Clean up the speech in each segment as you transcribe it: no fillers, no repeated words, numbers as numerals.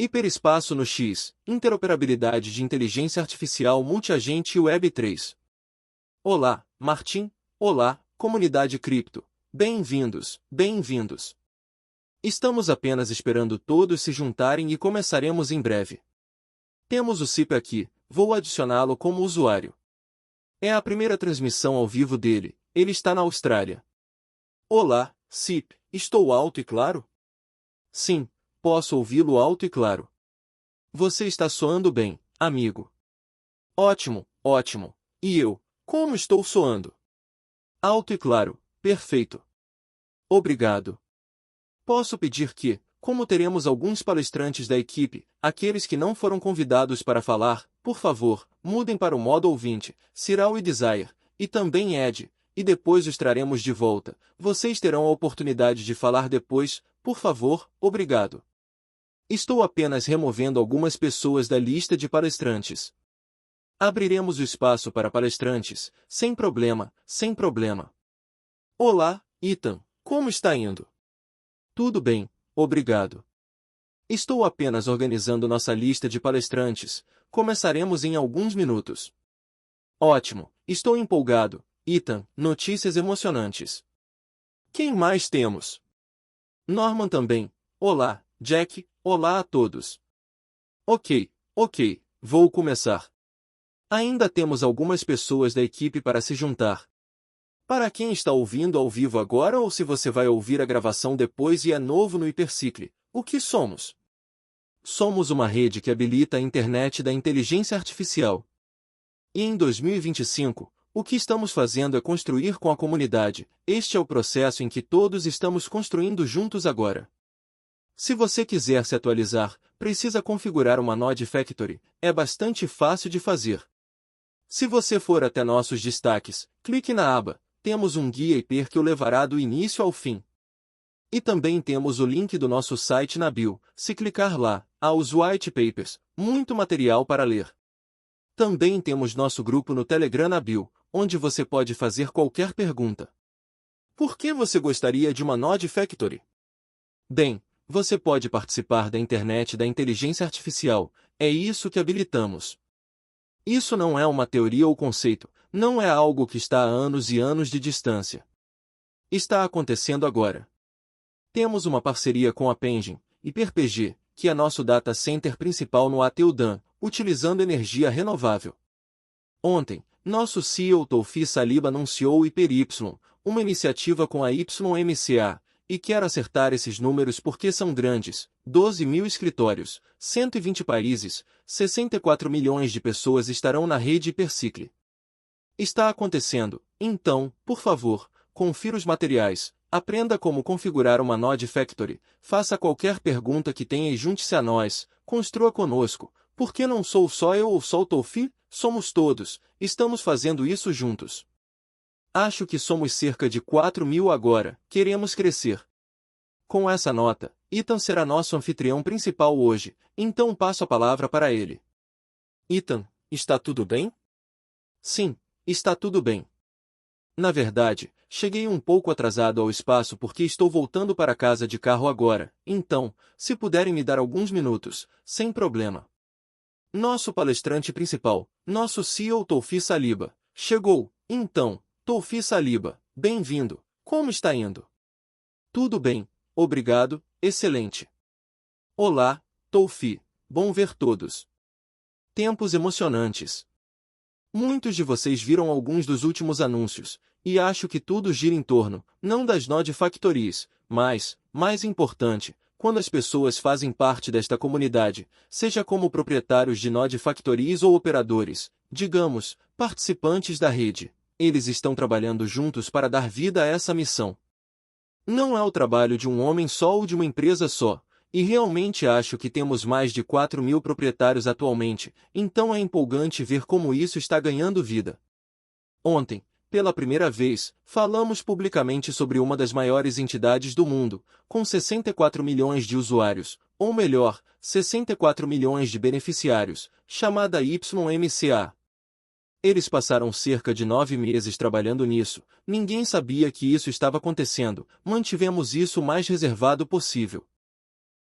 Hiperespaço no X, interoperabilidade de inteligência artificial multiagente e Web 3. Olá, Martim. Olá, comunidade cripto. Bem-vindos, bem-vindos. Estamos apenas esperando todos se juntarem e começaremos em breve. Temos o CIP aqui, vou adicioná-lo como usuário. É a primeira transmissão ao vivo dele, ele está na Austrália. Olá, CIP, estou alto e claro? Sim, posso ouvi-lo alto e claro. Você está soando bem, amigo. Ótimo, ótimo. E eu, como estou soando? Alto e claro, perfeito. Obrigado. Posso pedir que, como teremos alguns palestrantes da equipe, aqueles que não foram convidados para falar, por favor, mudem para o modo ouvinte, Cyril e Desire, e também Ed, e depois os traremos de volta. Vocês terão a oportunidade de falar depois, por favor, obrigado. Estou apenas removendo algumas pessoas da lista de palestrantes. Abriremos o espaço para palestrantes, sem problema, sem problema. Olá, Ethan, como está indo? Tudo bem, obrigado. Estou apenas organizando nossa lista de palestrantes, começaremos em alguns minutos. Ótimo, estou empolgado, Ethan, notícias emocionantes. Quem mais temos? Norman também. Olá, Jack, olá a todos. Ok, vou começar. Ainda temos algumas pessoas da equipe para se juntar. Para quem está ouvindo ao vivo agora ou se você vai ouvir a gravação depois e é novo no Hipercicle, o que somos? Somos uma rede que habilita a internet da inteligência artificial. E em 2025, o que estamos fazendo é construir com a comunidade. Este é o processo em que todos estamos construindo juntos agora. Se você quiser se atualizar, precisa configurar uma Node Factory. É bastante fácil de fazer. Se você for até nossos destaques, clique na aba. Temos um guia hiper que o levará do início ao fim. E também temos o link do nosso site na bio. Se clicar lá, há os white papers, muito material para ler. Também temos nosso grupo no Telegram na bio, onde você pode fazer qualquer pergunta. Por que você gostaria de uma Node Factory? Bem, você pode participar da internet da inteligência artificial, é isso que habilitamos. Isso não é uma teoria ou conceito, não é algo que está a anos e anos de distância. Está acontecendo agora. Temos uma parceria com a Penguin, HyperPG, que é nosso data center principal no Ateudan, utilizando energia renovável. Ontem, nosso CEO Taufi Saliba anunciou o HyperY, uma iniciativa com a YMCA, e quero acertar esses números porque são grandes: 12 mil escritórios, 120 países, 64 milhões de pessoas estarão na rede Hipercicle. Está acontecendo, então, por favor, confira os materiais, aprenda como configurar uma Node Factory, faça qualquer pergunta que tenha e junte-se a nós, construa conosco. Por que não sou só eu ou só o Taufi? Somos todos, estamos fazendo isso juntos. Acho que somos cerca de 4 mil agora, queremos crescer. Com essa nota, Ethan será nosso anfitrião principal hoje, então passo a palavra para ele. Ethan, está tudo bem? Sim, está tudo bem. Na verdade, cheguei um pouco atrasado ao espaço porque estou voltando para casa de carro agora, então, se puderem me dar alguns minutos, sem problema. Nosso palestrante principal, nosso CEO Taufi Saliba, chegou, então. Taufi Saliba, bem-vindo. Como está indo? Tudo bem, obrigado, excelente. Olá, Taufi, bom ver todos. Tempos emocionantes. Muitos de vocês viram alguns dos últimos anúncios, e acho que tudo gira em torno, não das Node Factories, mas, mais importante, quando as pessoas fazem parte desta comunidade, seja como proprietários de Node Factories ou operadores, digamos, participantes da rede. Eles estão trabalhando juntos para dar vida a essa missão. Não é o trabalho de um homem só ou de uma empresa só, e realmente acho que temos mais de 4 mil proprietários atualmente, então é empolgante ver como isso está ganhando vida. Ontem, pela primeira vez, falamos publicamente sobre uma das maiores entidades do mundo, com 64 milhões de usuários, ou melhor, 64 milhões de beneficiários, chamada YMCA. Eles passaram cerca de 9 meses trabalhando nisso, ninguém sabia que isso estava acontecendo, mantivemos isso o mais reservado possível.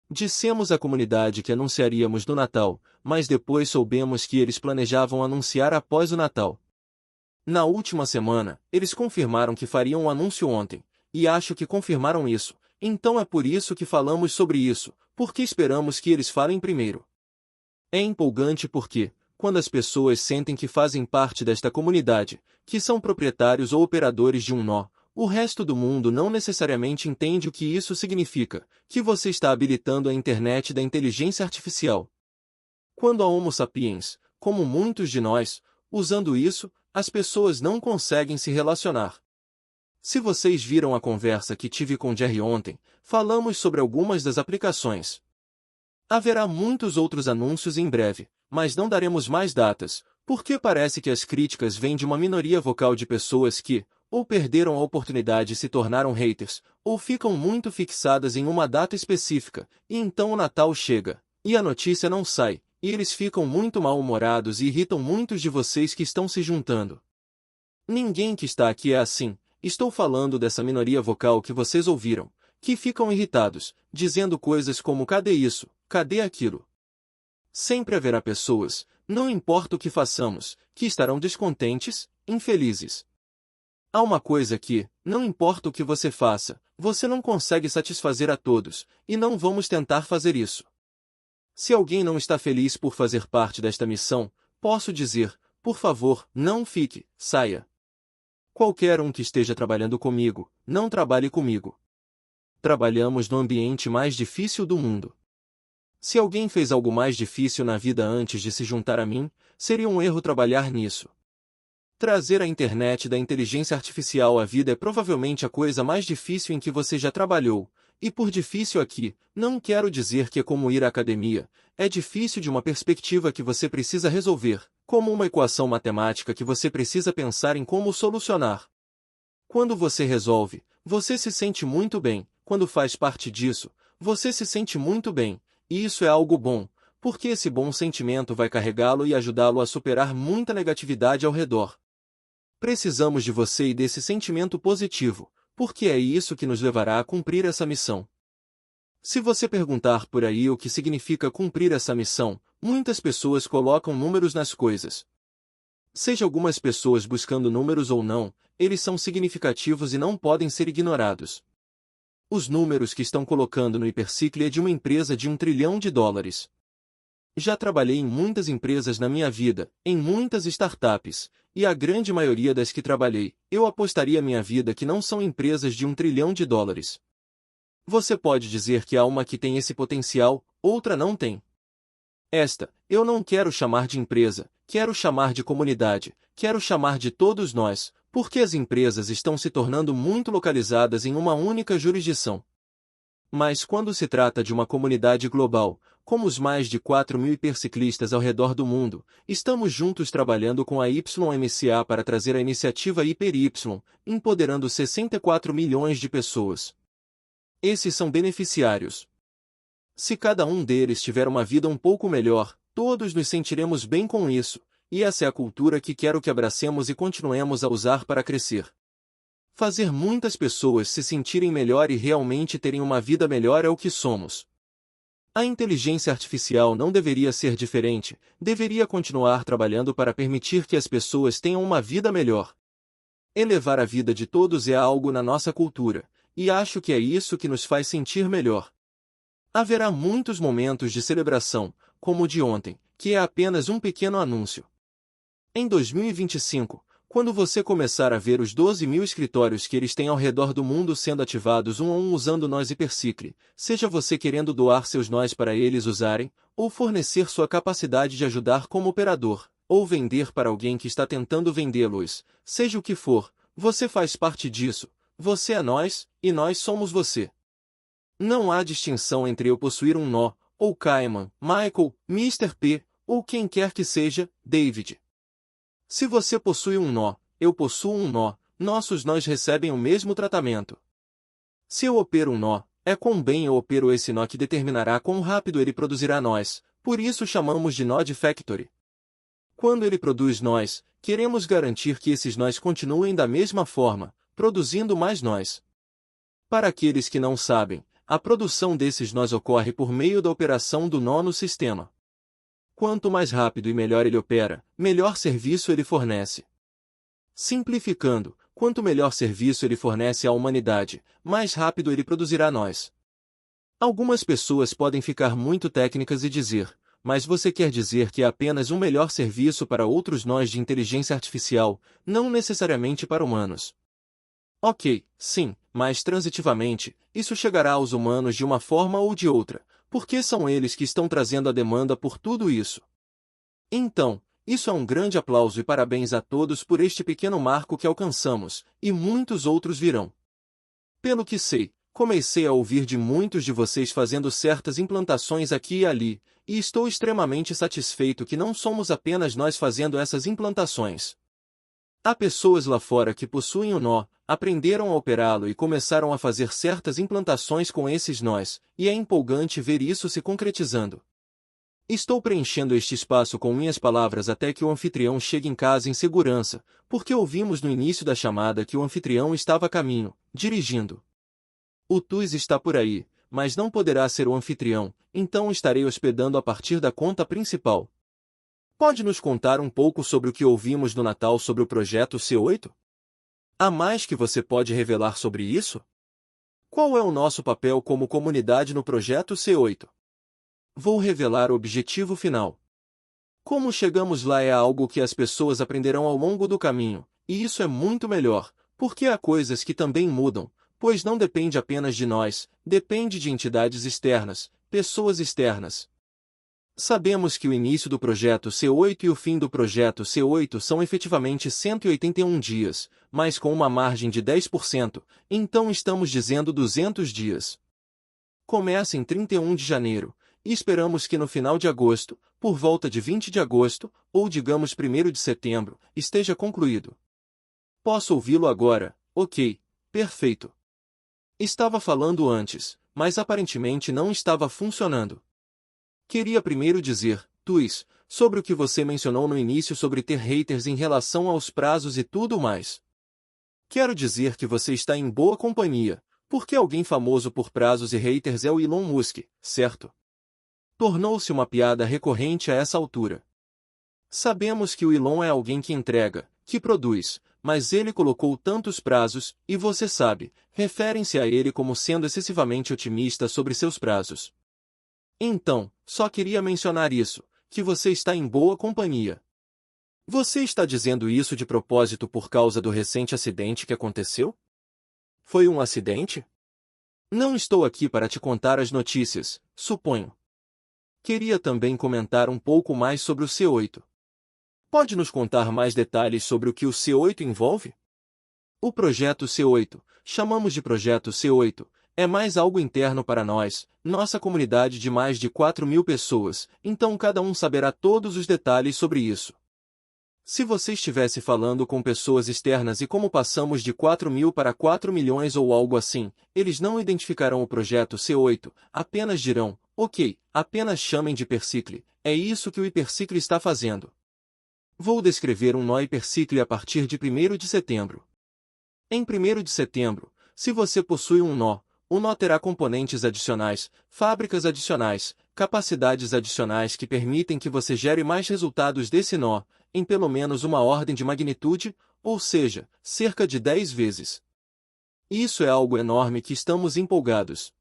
Dissemos à comunidade que anunciaríamos no Natal, mas depois soubemos que eles planejavam anunciar após o Natal. Na última semana, eles confirmaram que fariam o anúncio ontem, e acho que confirmaram isso, então é por isso que falamos sobre isso, porque esperamos que eles falem primeiro. É empolgante porque, quando as pessoas sentem que fazem parte desta comunidade, que são proprietários ou operadores de um nó, o resto do mundo não necessariamente entende o que isso significa, que você está habilitando a internet da inteligência artificial. Quando a Homo sapiens, como muitos de nós, usando isso, as pessoas não conseguem se relacionar. Se vocês viram a conversa que tive com Jerry ontem, falamos sobre algumas das aplicações. Haverá muitos outros anúncios em breve, mas não daremos mais datas, porque parece que as críticas vêm de uma minoria vocal de pessoas que, ou perderam a oportunidade e se tornaram haters, ou ficam muito fixadas em uma data específica, e então o Natal chega, e a notícia não sai, e eles ficam muito mal-humorados e irritam muitos de vocês que estão se juntando. Ninguém que está aqui é assim, estou falando dessa minoria vocal que vocês ouviram, que ficam irritados, dizendo coisas como cadê isso, cadê aquilo. Sempre haverá pessoas, não importa o que façamos, que estarão descontentes, infelizes. Há uma coisa que, não importa o que você faça, você não consegue satisfazer a todos, e não vamos tentar fazer isso. Se alguém não está feliz por fazer parte desta missão, posso dizer, por favor, não fique, saia. Qualquer um que esteja trabalhando comigo, não trabalhe comigo. Trabalhamos no ambiente mais difícil do mundo. Se alguém fez algo mais difícil na vida antes de se juntar a mim, seria um erro trabalhar nisso. Trazer a internet da inteligência artificial à vida é provavelmente a coisa mais difícil em que você já trabalhou, e por difícil aqui, não quero dizer que é como ir à academia, é difícil de uma perspectiva que você precisa resolver, como uma equação matemática que você precisa pensar em como solucionar. Quando você resolve, você se sente muito bem, quando faz parte disso, você se sente muito bem, e isso é algo bom, porque esse bom sentimento vai carregá-lo e ajudá-lo a superar muita negatividade ao redor. Precisamos de você e desse sentimento positivo, porque é isso que nos levará a cumprir essa missão. Se você perguntar por aí o que significa cumprir essa missão, muitas pessoas colocam números nas coisas. Seja algumas pessoas buscando números ou não, eles são significativos e não podem ser ignorados. Os números que estão colocando no hipercicle é de uma empresa de $1 trilhão. Já trabalhei em muitas empresas na minha vida, em muitas startups, e a grande maioria das que trabalhei, eu apostaria minha vida que não são empresas de $1 trilhão. Você pode dizer que há uma que tem esse potencial, outra não tem. Esta, eu não quero chamar de empresa, quero chamar de comunidade, quero chamar de todos nós, porque as empresas estão se tornando muito localizadas em uma única jurisdição. Mas quando se trata de uma comunidade global, como os mais de 4.000 hiperciclistas ao redor do mundo, estamos juntos trabalhando com a YMCA para trazer a iniciativa HyperY, empoderando 64 milhões de pessoas. Esses são beneficiários. Se cada um deles tiver uma vida um pouco melhor, todos nos sentiremos bem com isso, e essa é a cultura que quero que abracemos e continuemos a usar para crescer. Fazer muitas pessoas se sentirem melhor e realmente terem uma vida melhor é o que somos. A inteligência artificial não deveria ser diferente, deveria continuar trabalhando para permitir que as pessoas tenham uma vida melhor. Elevar a vida de todos é algo na nossa cultura, e acho que é isso que nos faz sentir melhor. Haverá muitos momentos de celebração, como o de ontem, que é apenas um pequeno anúncio. Em 2025, quando você começar a ver os 12.000 escritórios que eles têm ao redor do mundo sendo ativados um a um usando nós Hypercicle, seja você querendo doar seus nós para eles usarem, ou fornecer sua capacidade de ajudar como operador, ou vender para alguém que está tentando vendê-los, seja o que for, você faz parte disso, você é nós, e nós somos você. Não há distinção entre eu possuir um nó, ou Kaiman, Michael, Mr. P, ou quem quer que seja, David. Se você possui um nó, eu possuo um nó, nossos nós recebem o mesmo tratamento. Se eu opero um nó, é quão bem eu opero esse nó que determinará quão rápido ele produzirá nós, por isso chamamos de Node Factory. Quando ele produz nós, queremos garantir que esses nós continuem da mesma forma, produzindo mais nós. Para aqueles que não sabem, a produção desses nós ocorre por meio da operação do nó no sistema. Quanto mais rápido e melhor ele opera, melhor serviço ele fornece. Simplificando, quanto melhor serviço ele fornece à humanidade, mais rápido ele produzirá nós. Algumas pessoas podem ficar muito técnicas e dizer, mas você quer dizer que é apenas um melhor serviço para outros nós de inteligência artificial, não necessariamente para humanos. Ok, sim, mas transitivamente, isso chegará aos humanos de uma forma ou de outra, porque são eles que estão trazendo a demanda por tudo isso. Então, isso é um grande aplauso e parabéns a todos por este pequeno marco que alcançamos, e muitos outros virão. Pelo que sei, comecei a ouvir de muitos de vocês fazendo certas implantações aqui e ali, e estou extremamente satisfeito que não somos apenas nós fazendo essas implantações. Há pessoas lá fora que possuem o nó, aprenderam a operá-lo e começaram a fazer certas implantações com esses nós, e é empolgante ver isso se concretizando. Estou preenchendo este espaço com minhas palavras até que o anfitrião chegue em casa em segurança, porque ouvimos no início da chamada que o anfitrião estava a caminho, dirigindo. O TUS está por aí, mas não poderá ser o anfitrião, então estarei hospedando a partir da conta principal. Pode nos contar um pouco sobre o que ouvimos no Natal sobre o projeto C8? Há mais que você pode revelar sobre isso? Qual é o nosso papel como comunidade no projeto C8? Vou revelar o objetivo final. Como chegamos lá é algo que as pessoas aprenderão ao longo do caminho, e isso é muito melhor, porque há coisas que também mudam, pois não depende apenas de nós, depende de entidades externas, pessoas externas. Sabemos que o início do projeto C8 e o fim do projeto C8 são efetivamente 181 dias, mas com uma margem de 10%, então estamos dizendo 200 dias. Começa em 31 de janeiro, e esperamos que no final de agosto, por volta de 20 de agosto, ou digamos 1º de setembro, esteja concluído. Posso ouvi-lo agora? Ok, perfeito. Estava falando antes, mas aparentemente não estava funcionando. Queria primeiro dizer, Tuis, sobre o que você mencionou no início sobre ter haters em relação aos prazos e tudo mais. Quero dizer que você está em boa companhia, porque alguém famoso por prazos e haters é o Elon Musk, certo? Tornou-se uma piada recorrente a essa altura. Sabemos que o Elon é alguém que entrega, que produz, mas ele colocou tantos prazos, e você sabe, referem-se a ele como sendo excessivamente otimista sobre seus prazos. Então, só queria mencionar isso, que você está em boa companhia. Você está dizendo isso de propósito por causa do recente acidente que aconteceu? Foi um acidente? Não estou aqui para te contar as notícias, suponho. Queria também comentar um pouco mais sobre o C8. Pode nos contar mais detalhes sobre o que o C8 envolve? O projeto C8, chamamos de projeto C8, é mais algo interno para nós, nossa comunidade de mais de 4.000 pessoas, então cada um saberá todos os detalhes sobre isso. Se você estivesse falando com pessoas externas e como passamos de 4.000 para 4 milhões ou algo assim, eles não identificarão o projeto C8, apenas dirão, ok, apenas chamem de Hypercycle, é isso que o Hypercycle está fazendo. Vou descrever um nó Hypercycle a partir de 1º de setembro. Em 1º de setembro, se você possui um nó, o nó terá componentes adicionais, fábricas adicionais, capacidades adicionais que permitem que você gere mais resultados desse nó, em pelo menos uma ordem de magnitude, ou seja, cerca de 10 vezes. Isso é algo enorme que estamos empolgados.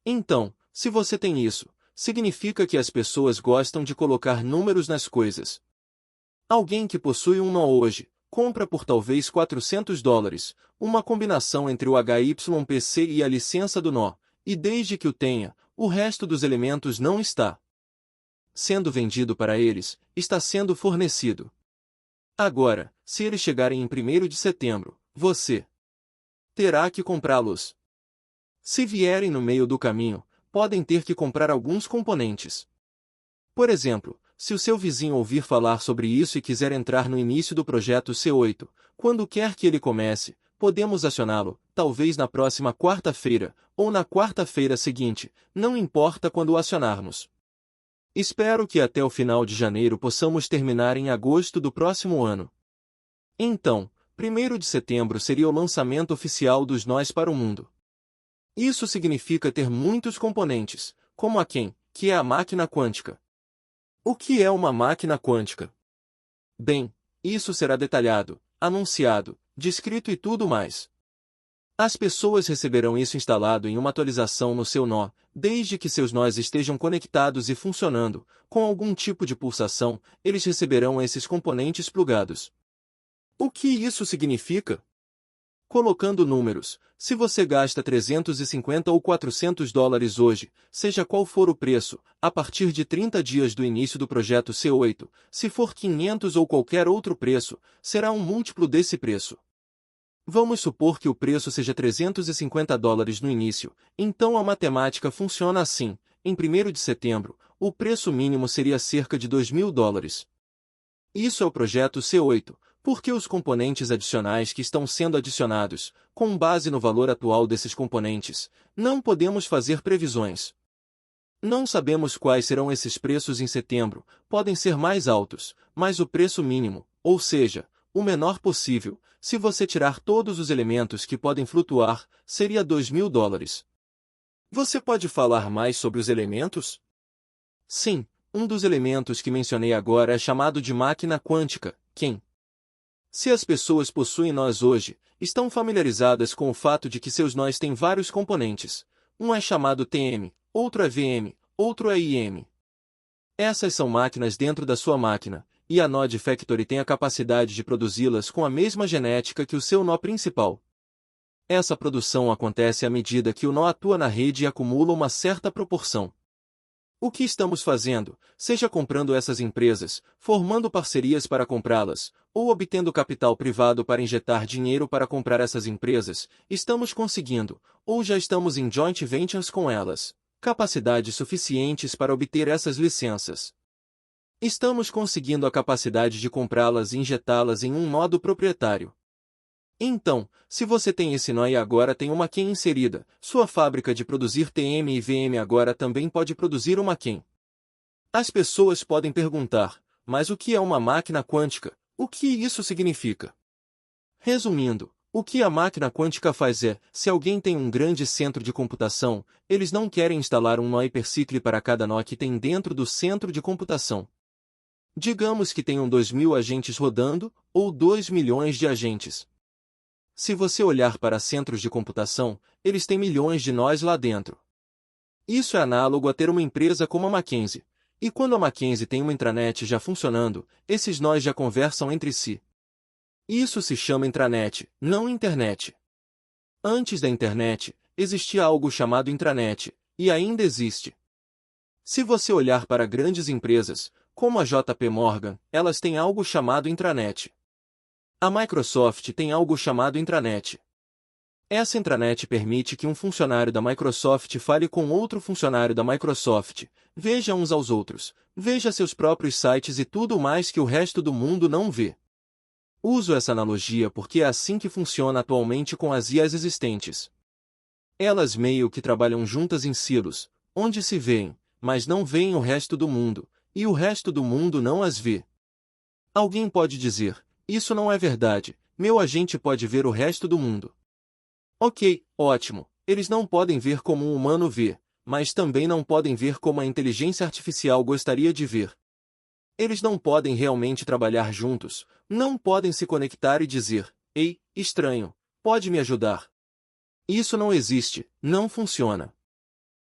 Então, se você tem isso, significa que as pessoas gostam de colocar números nas coisas. Alguém que possui um nó hoje, compra por talvez $400, uma combinação entre o HYPC e a licença do nó, e desde que o tenha, o resto dos elementos não está sendo vendido para eles, está sendo fornecido. Agora, se eles chegarem em 1º de setembro, você terá que comprá-los. Se vierem no meio do caminho, podem ter que comprar alguns componentes. Por exemplo, se o seu vizinho ouvir falar sobre isso e quiser entrar no início do projeto C8, quando quer que ele comece, podemos acioná-lo, talvez na próxima quarta-feira, ou na quarta-feira seguinte, não importa quando o acionarmos. Espero que até o final de janeiro possamos terminar em agosto do próximo ano. Então, 1º de setembro seria o lançamento oficial dos nós para o mundo. Isso significa ter muitos componentes, como a QEM, que é a máquina quântica. O que é uma máquina quântica? Bem, isso será detalhado, anunciado, descrito e tudo mais. As pessoas receberão isso instalado em uma atualização no seu nó, desde que seus nós estejam conectados e funcionando, com algum tipo de pulsação, eles receberão esses componentes plugados. O que isso significa? Colocando números, se você gasta 350 ou 400 dólares hoje, seja qual for o preço, a partir de 30 dias do início do projeto C8, se for 500 ou qualquer outro preço, será um múltiplo desse preço. Vamos supor que o preço seja 350 dólares no início, então a matemática funciona assim: em 1º de setembro, o preço mínimo seria cerca de 2.000 dólares. Isso é o projeto C8, porque os componentes adicionais que estão sendo adicionados, com base no valor atual desses componentes, não podemos fazer previsões. Não sabemos quais serão esses preços em setembro, podem ser mais altos, mas o preço mínimo, ou seja, o menor possível, se você tirar todos os elementos que podem flutuar, seria 2.000 dólares. Você pode falar mais sobre os elementos? Sim, um dos elementos que mencionei agora é chamado de máquina quântica, QEM. Se as pessoas possuem nós hoje, estão familiarizadas com o fato de que seus nós têm vários componentes. Um é chamado TM, outro é VM, outro é IM. Essas são máquinas dentro da sua máquina, e a Node Factory tem a capacidade de produzi-las com a mesma genética que o seu nó principal. Essa produção acontece à medida que o nó atua na rede e acumula uma certa proporção. O que estamos fazendo, seja comprando essas empresas, formando parcerias para comprá-las, ou obtendo capital privado para injetar dinheiro para comprar essas empresas, estamos conseguindo, ou já estamos em joint ventures com elas, capacidades suficientes para obter essas licenças. Estamos conseguindo a capacidade de comprá-las e injetá-las em um modo proprietário. Então, se você tem esse nó e agora tem uma QEM inserida, sua fábrica de produzir TM e VM agora também pode produzir uma QEM. As pessoas podem perguntar, mas o que é uma máquina quântica? O que isso significa? Resumindo, o que a máquina quântica faz é, se alguém tem um grande centro de computação, eles não querem instalar um nó hipercicle para cada nó que tem dentro do centro de computação. Digamos que tenham 2.000 agentes rodando, ou 2 milhões de agentes. Se você olhar para centros de computação, eles têm milhões de nós lá dentro. Isso é análogo a ter uma empresa como a Mackenzie. E quando a Mackenzie tem uma intranet já funcionando, esses nós já conversam entre si. Isso se chama intranet, não internet. Antes da internet, existia algo chamado intranet, e ainda existe. Se você olhar para grandes empresas, como a JP Morgan, elas têm algo chamado intranet. A Microsoft tem algo chamado intranet. Essa intranet permite que um funcionário da Microsoft fale com outro funcionário da Microsoft, veja uns aos outros, veja seus próprios sites e tudo mais que o resto do mundo não vê. Uso essa analogia porque é assim que funciona atualmente com as IAs existentes. Elas meio que trabalham juntas em silos, onde se veem, mas não veem o resto do mundo, e o resto do mundo não as vê. Alguém pode dizer, isso não é verdade, meu agente pode ver o resto do mundo. Ok, ótimo, eles não podem ver como um humano vê, mas também não podem ver como a inteligência artificial gostaria de ver. Eles não podem realmente trabalhar juntos, não podem se conectar e dizer, ei, estranho, pode me ajudar? Isso não existe, não funciona.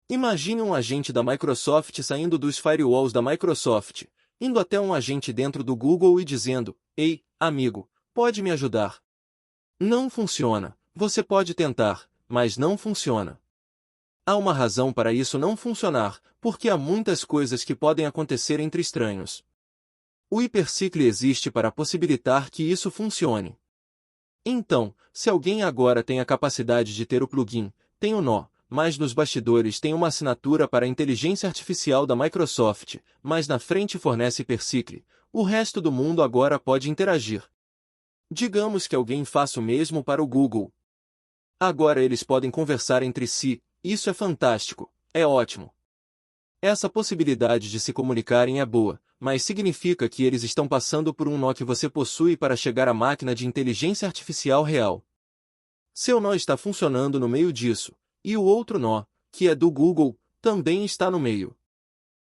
Imagine um agente da Microsoft saindo dos firewalls da Microsoft, indo até um agente dentro do Google e dizendo, ei, amigo, pode me ajudar? Não funciona, você pode tentar, mas não funciona. Há uma razão para isso não funcionar, porque há muitas coisas que podem acontecer entre estranhos. O hipercicle existe para possibilitar que isso funcione. Então, se alguém agora tem a capacidade de ter o plugin, tem o nó, mas nos bastidores tem uma assinatura para a inteligência artificial da Microsoft, mas na frente fornece hipercicle, o resto do mundo agora pode interagir. Digamos que alguém faça o mesmo para o Google. Agora eles podem conversar entre si, isso é fantástico, é ótimo. Essa possibilidade de se comunicarem é boa, mas significa que eles estão passando por um nó que você possui para chegar à máquina de inteligência artificial real. Seu nó está funcionando no meio disso, e o outro nó, que é do Google, também está no meio.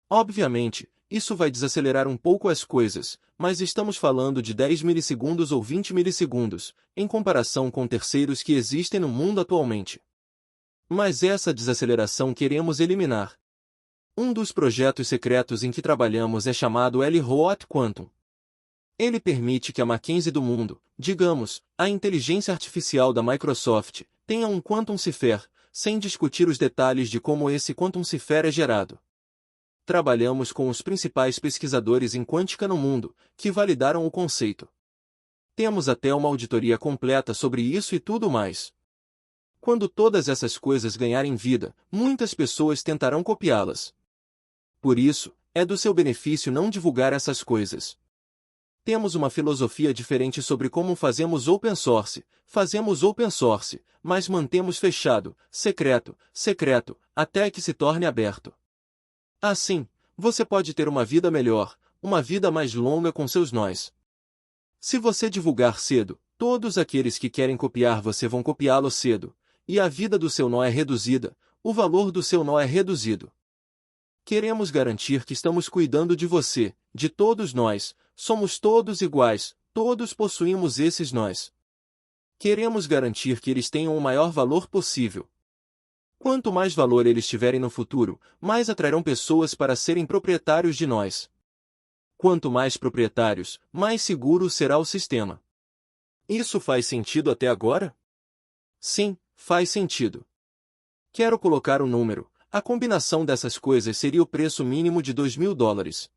Obviamente, isso vai desacelerar um pouco as coisas, mas estamos falando de 10 milissegundos ou 20 milissegundos, em comparação com terceiros que existem no mundo atualmente. Mas essa desaceleração queremos eliminar. Um dos projetos secretos em que trabalhamos é chamado L-Roat Quantum. Ele permite que a Mackenzie do mundo, digamos, a inteligência artificial da Microsoft, tenha um Quantum Cipher, sem discutir os detalhes de como esse Quantum Cipher é gerado. Trabalhamos com os principais pesquisadores em quântica no mundo, que validaram o conceito. Temos até uma auditoria completa sobre isso e tudo mais. Quando todas essas coisas ganharem vida, muitas pessoas tentarão copiá-las. Por isso, é do seu benefício não divulgar essas coisas. Temos uma filosofia diferente sobre como fazemos open source, mas mantemos fechado, secreto, até que se torne aberto. Assim, você pode ter uma vida melhor, uma vida mais longa com seus nós. Se você divulgar cedo, todos aqueles que querem copiar você vão copiá-lo cedo, e a vida do seu nó é reduzida, o valor do seu nó é reduzido. Queremos garantir que estamos cuidando de você, de todos nós, somos todos iguais, todos possuímos esses nós. Queremos garantir que eles tenham o maior valor possível. Quanto mais valor eles tiverem no futuro, mais atrairão pessoas para serem proprietários de nós. Quanto mais proprietários, mais seguro será o sistema. Isso faz sentido até agora? Sim, faz sentido. Quero colocar um número. A combinação dessas coisas seria o preço mínimo de $2.000.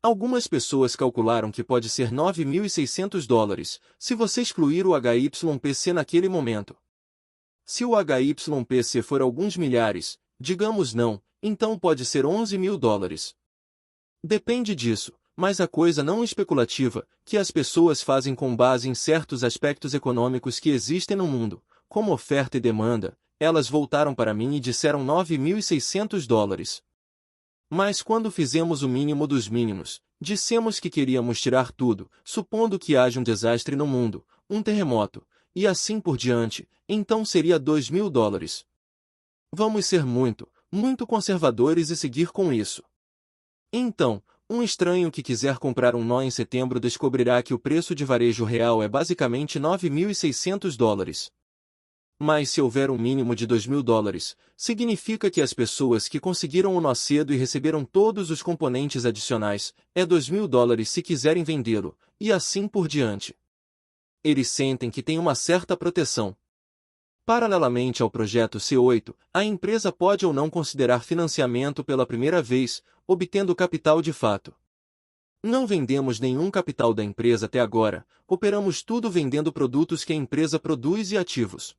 Algumas pessoas calcularam que pode ser $9.600, se você excluir o HYPC naquele momento. Se o HYPC for alguns milhares, digamos não, então pode ser $11.000. Depende disso, mas a coisa não especulativa, que as pessoas fazem com base em certos aspectos econômicos que existem no mundo, como oferta e demanda, elas voltaram para mim e disseram $9.600. Mas quando fizemos o mínimo dos mínimos, dissemos que queríamos tirar tudo, supondo que haja um desastre no mundo, um terremoto, e assim por diante, então seria $2.000. Vamos ser muito conservadores e seguir com isso. Então, um estranho que quiser comprar um nó em setembro descobrirá que o preço de varejo real é basicamente $9.600. Mas se houver um mínimo de $2.000, significa que as pessoas que conseguiram o nó cedo e receberam todos os componentes adicionais, é $2.000 se quiserem vendê-lo, e assim por diante. Eles sentem que têm uma certa proteção. Paralelamente ao projeto C8, a empresa pode ou não considerar financiamento pela primeira vez, obtendo capital de fato. Não vendemos nenhum capital da empresa até agora, operamos tudo vendendo produtos que a empresa produz e ativos.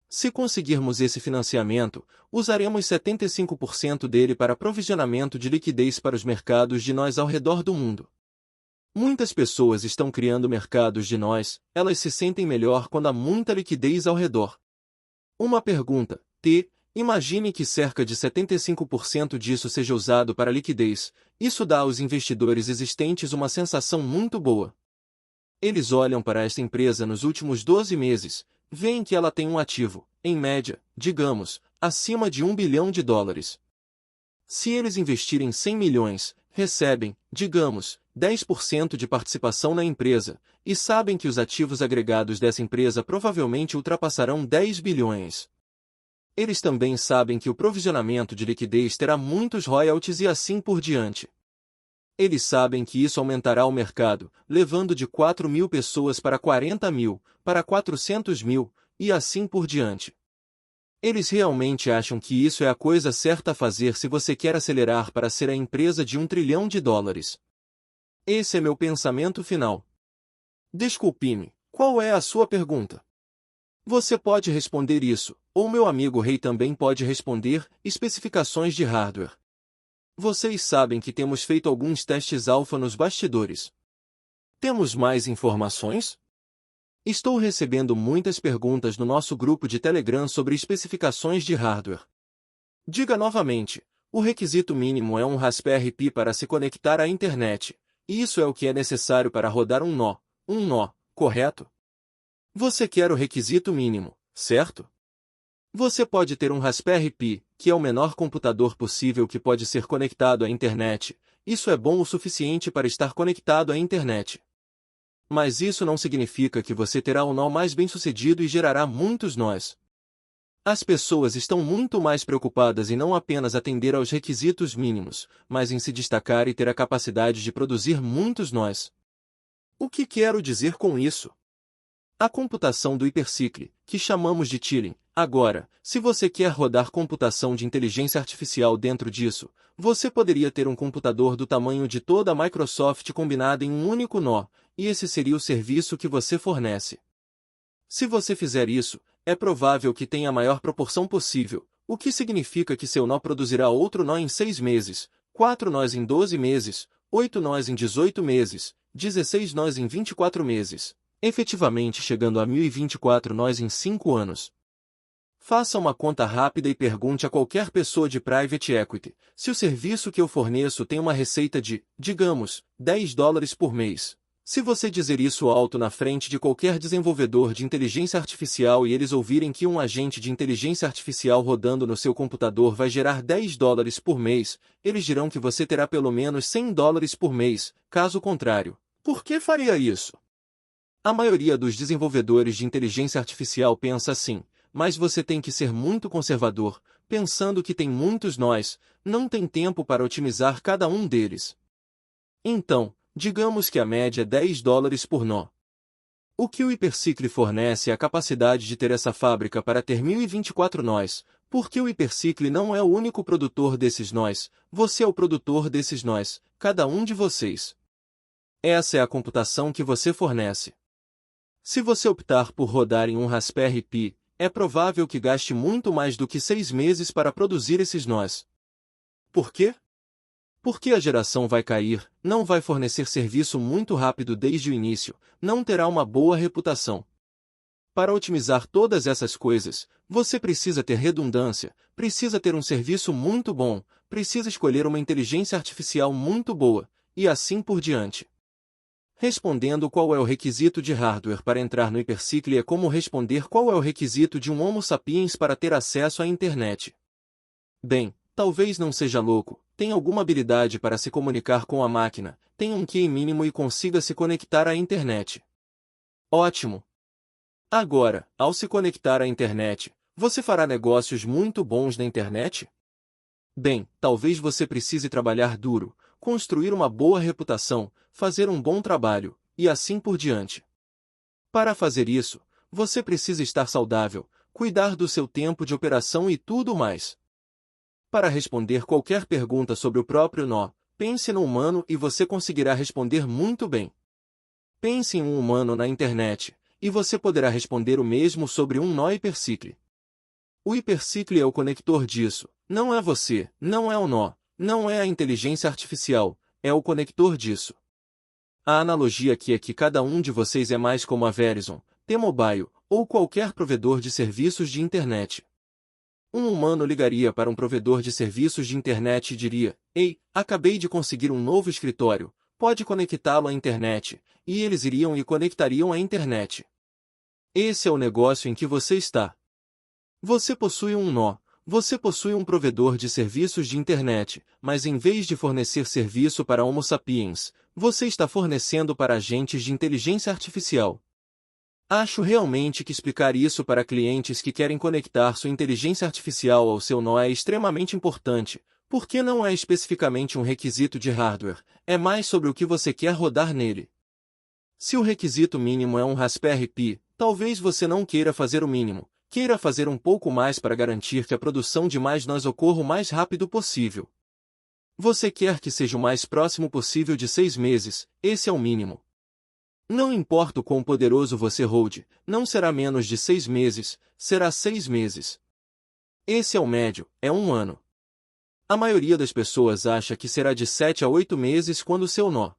Se conseguirmos esse financiamento, usaremos 75% dele para provisionamento de liquidez para os mercados de nós ao redor do mundo. Muitas pessoas estão criando mercados de nós, elas se sentem melhor quando há muita liquidez ao redor. Uma pergunta, imagine que cerca de 75% disso seja usado para liquidez, isso dá aos investidores existentes uma sensação muito boa. Eles olham para esta empresa nos últimos 12 meses, veem que ela tem um ativo, em média, digamos, acima de $1 bilhão. Se eles investirem 100 milhões, recebem, digamos, 10% de participação na empresa, e sabem que os ativos agregados dessa empresa provavelmente ultrapassarão 10 bilhões. Eles também sabem que o provisionamento de liquidez terá muitos royalties e assim por diante. Eles sabem que isso aumentará o mercado, levando de 4.000 pessoas para 40.000, para 400.000, e assim por diante. Eles realmente acham que isso é a coisa certa a fazer se você quer acelerar para ser a empresa de $1 trilhão. Esse é meu pensamento final. Desculpe-me, qual é a sua pergunta? Você pode responder isso, ou meu amigo Rei também pode responder, especificações de hardware. Vocês sabem que temos feito alguns testes alfa nos bastidores. Temos mais informações? Estou recebendo muitas perguntas no nosso grupo de Telegram sobre especificações de hardware. Diga novamente, o requisito mínimo é um Raspberry Pi para se conectar à internet, e isso é o que é necessário para rodar um nó, correto? Você quer o requisito mínimo, certo? Você pode ter um Raspberry Pi, que é o menor computador possível que pode ser conectado à internet. Isso é bom o suficiente para estar conectado à internet. Mas isso não significa que você terá um nó mais bem-sucedido e gerará muitos nós. As pessoas estão muito mais preocupadas em não apenas atender aos requisitos mínimos, mas em se destacar e ter a capacidade de produzir muitos nós. O que quero dizer com isso? A computação do hipercicle, que chamamos de tiling. Agora, se você quer rodar computação de inteligência artificial dentro disso, você poderia ter um computador do tamanho de toda a Microsoft combinada em um único nó, e esse seria o serviço que você fornece. Se você fizer isso, é provável que tenha a maior proporção possível, o que significa que seu nó produzirá outro nó em 6 meses, 4 nós em 12 meses, 8 nós em 18 meses, 16 nós em 24 meses, efetivamente chegando a 1024 nós em 5 anos. Faça uma conta rápida e pergunte a qualquer pessoa de private equity se o serviço que eu forneço tem uma receita de, digamos, $10 por mês. Se você dizer isso alto na frente de qualquer desenvolvedor de inteligência artificial e eles ouvirem que um agente de inteligência artificial rodando no seu computador vai gerar $10 por mês, eles dirão que você terá pelo menos $100 por mês, caso contrário. Por que faria isso? A maioria dos desenvolvedores de inteligência artificial pensa assim, mas você tem que ser muito conservador, pensando que tem muitos nós, não tem tempo para otimizar cada um deles. Então, digamos que a média é $10 por nó. O que o hipercicle fornece é a capacidade de ter essa fábrica para ter 1024 nós, porque o hipercicle não é o único produtor desses nós, você é o produtor desses nós, cada um de vocês. Essa é a computação que você fornece. Se você optar por rodar em um Raspberry Pi, é provável que gaste muito mais do que 6 meses para produzir esses nós. Por quê? Porque a geração vai cair, não vai fornecer serviço muito rápido desde o início, não terá uma boa reputação. Para otimizar todas essas coisas, você precisa ter redundância, precisa ter um serviço muito bom, precisa escolher uma inteligência artificial muito boa, e assim por diante. Respondendo qual é o requisito de hardware para entrar no hipercicle é como responder qual é o requisito de um Homo sapiens para ter acesso à internet. Bem, talvez não seja louco, tenha alguma habilidade para se comunicar com a máquina, tenha um QI mínimo e consiga se conectar à internet. Ótimo! Agora, ao se conectar à internet, você fará negócios muito bons na internet? Bem, talvez você precise trabalhar duro, construir uma boa reputação, fazer um bom trabalho, e assim por diante. Para fazer isso, você precisa estar saudável, cuidar do seu tempo de operação e tudo mais. Para responder qualquer pergunta sobre o próprio nó, pense no humano e você conseguirá responder muito bem. Pense em um humano na internet, e você poderá responder o mesmo sobre um nó hipercicle. O hipercicle é o conector disso, não é você, não é o nó, não é a inteligência artificial, é o conector disso. A analogia aqui é que cada um de vocês é mais como a Verizon, T-Mobile, ou qualquer provedor de serviços de internet. Um humano ligaria para um provedor de serviços de internet e diria, ei, acabei de conseguir um novo escritório, pode conectá-lo à internet, e eles iriam e conectariam à internet. Esse é o negócio em que você está. Você possui um nó, você possui um provedor de serviços de internet, mas em vez de fornecer serviço para Homo sapiens, você está fornecendo para agentes de inteligência artificial. Acho realmente que explicar isso para clientes que querem conectar sua inteligência artificial ao seu nó é extremamente importante, porque não é especificamente um requisito de hardware, é mais sobre o que você quer rodar nele. Se o requisito mínimo é um Raspberry Pi, talvez você não queira fazer o mínimo, queira fazer um pouco mais para garantir que a produção de mais nós ocorra o mais rápido possível. Você quer que seja o mais próximo possível de 6 meses, esse é o mínimo. Não importa o quão poderoso você rode, não será menos de 6 meses, será 6 meses. Esse é o médio, é 1 ano. A maioria das pessoas acha que será de 7 a 8 meses quando seu nó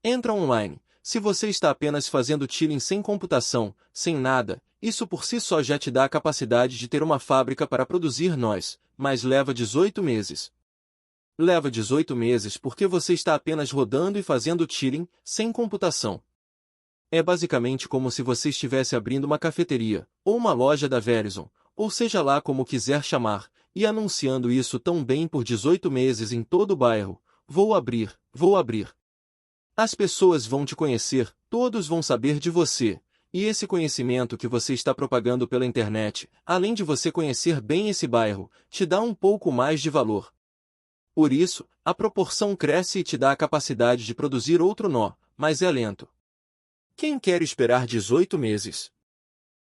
entra online. Se você está apenas fazendo tiling sem computação, sem nada, isso por si só já te dá a capacidade de ter uma fábrica para produzir nós, mas leva 18 meses. Leva 18 meses porque você está apenas rodando e fazendo tiling, sem computação. É basicamente como se você estivesse abrindo uma cafeteria, ou uma loja da Verizon, ou seja lá como quiser chamar, e anunciando isso tão bem por 18 meses em todo o bairro. Vou abrir, vou abrir. As pessoas vão te conhecer, todos vão saber de você. E esse conhecimento que você está propagando pela internet, além de você conhecer bem esse bairro, te dá um pouco mais de valor. Por isso, a proporção cresce e te dá a capacidade de produzir outro nó, mas é lento. Quem quer esperar 18 meses?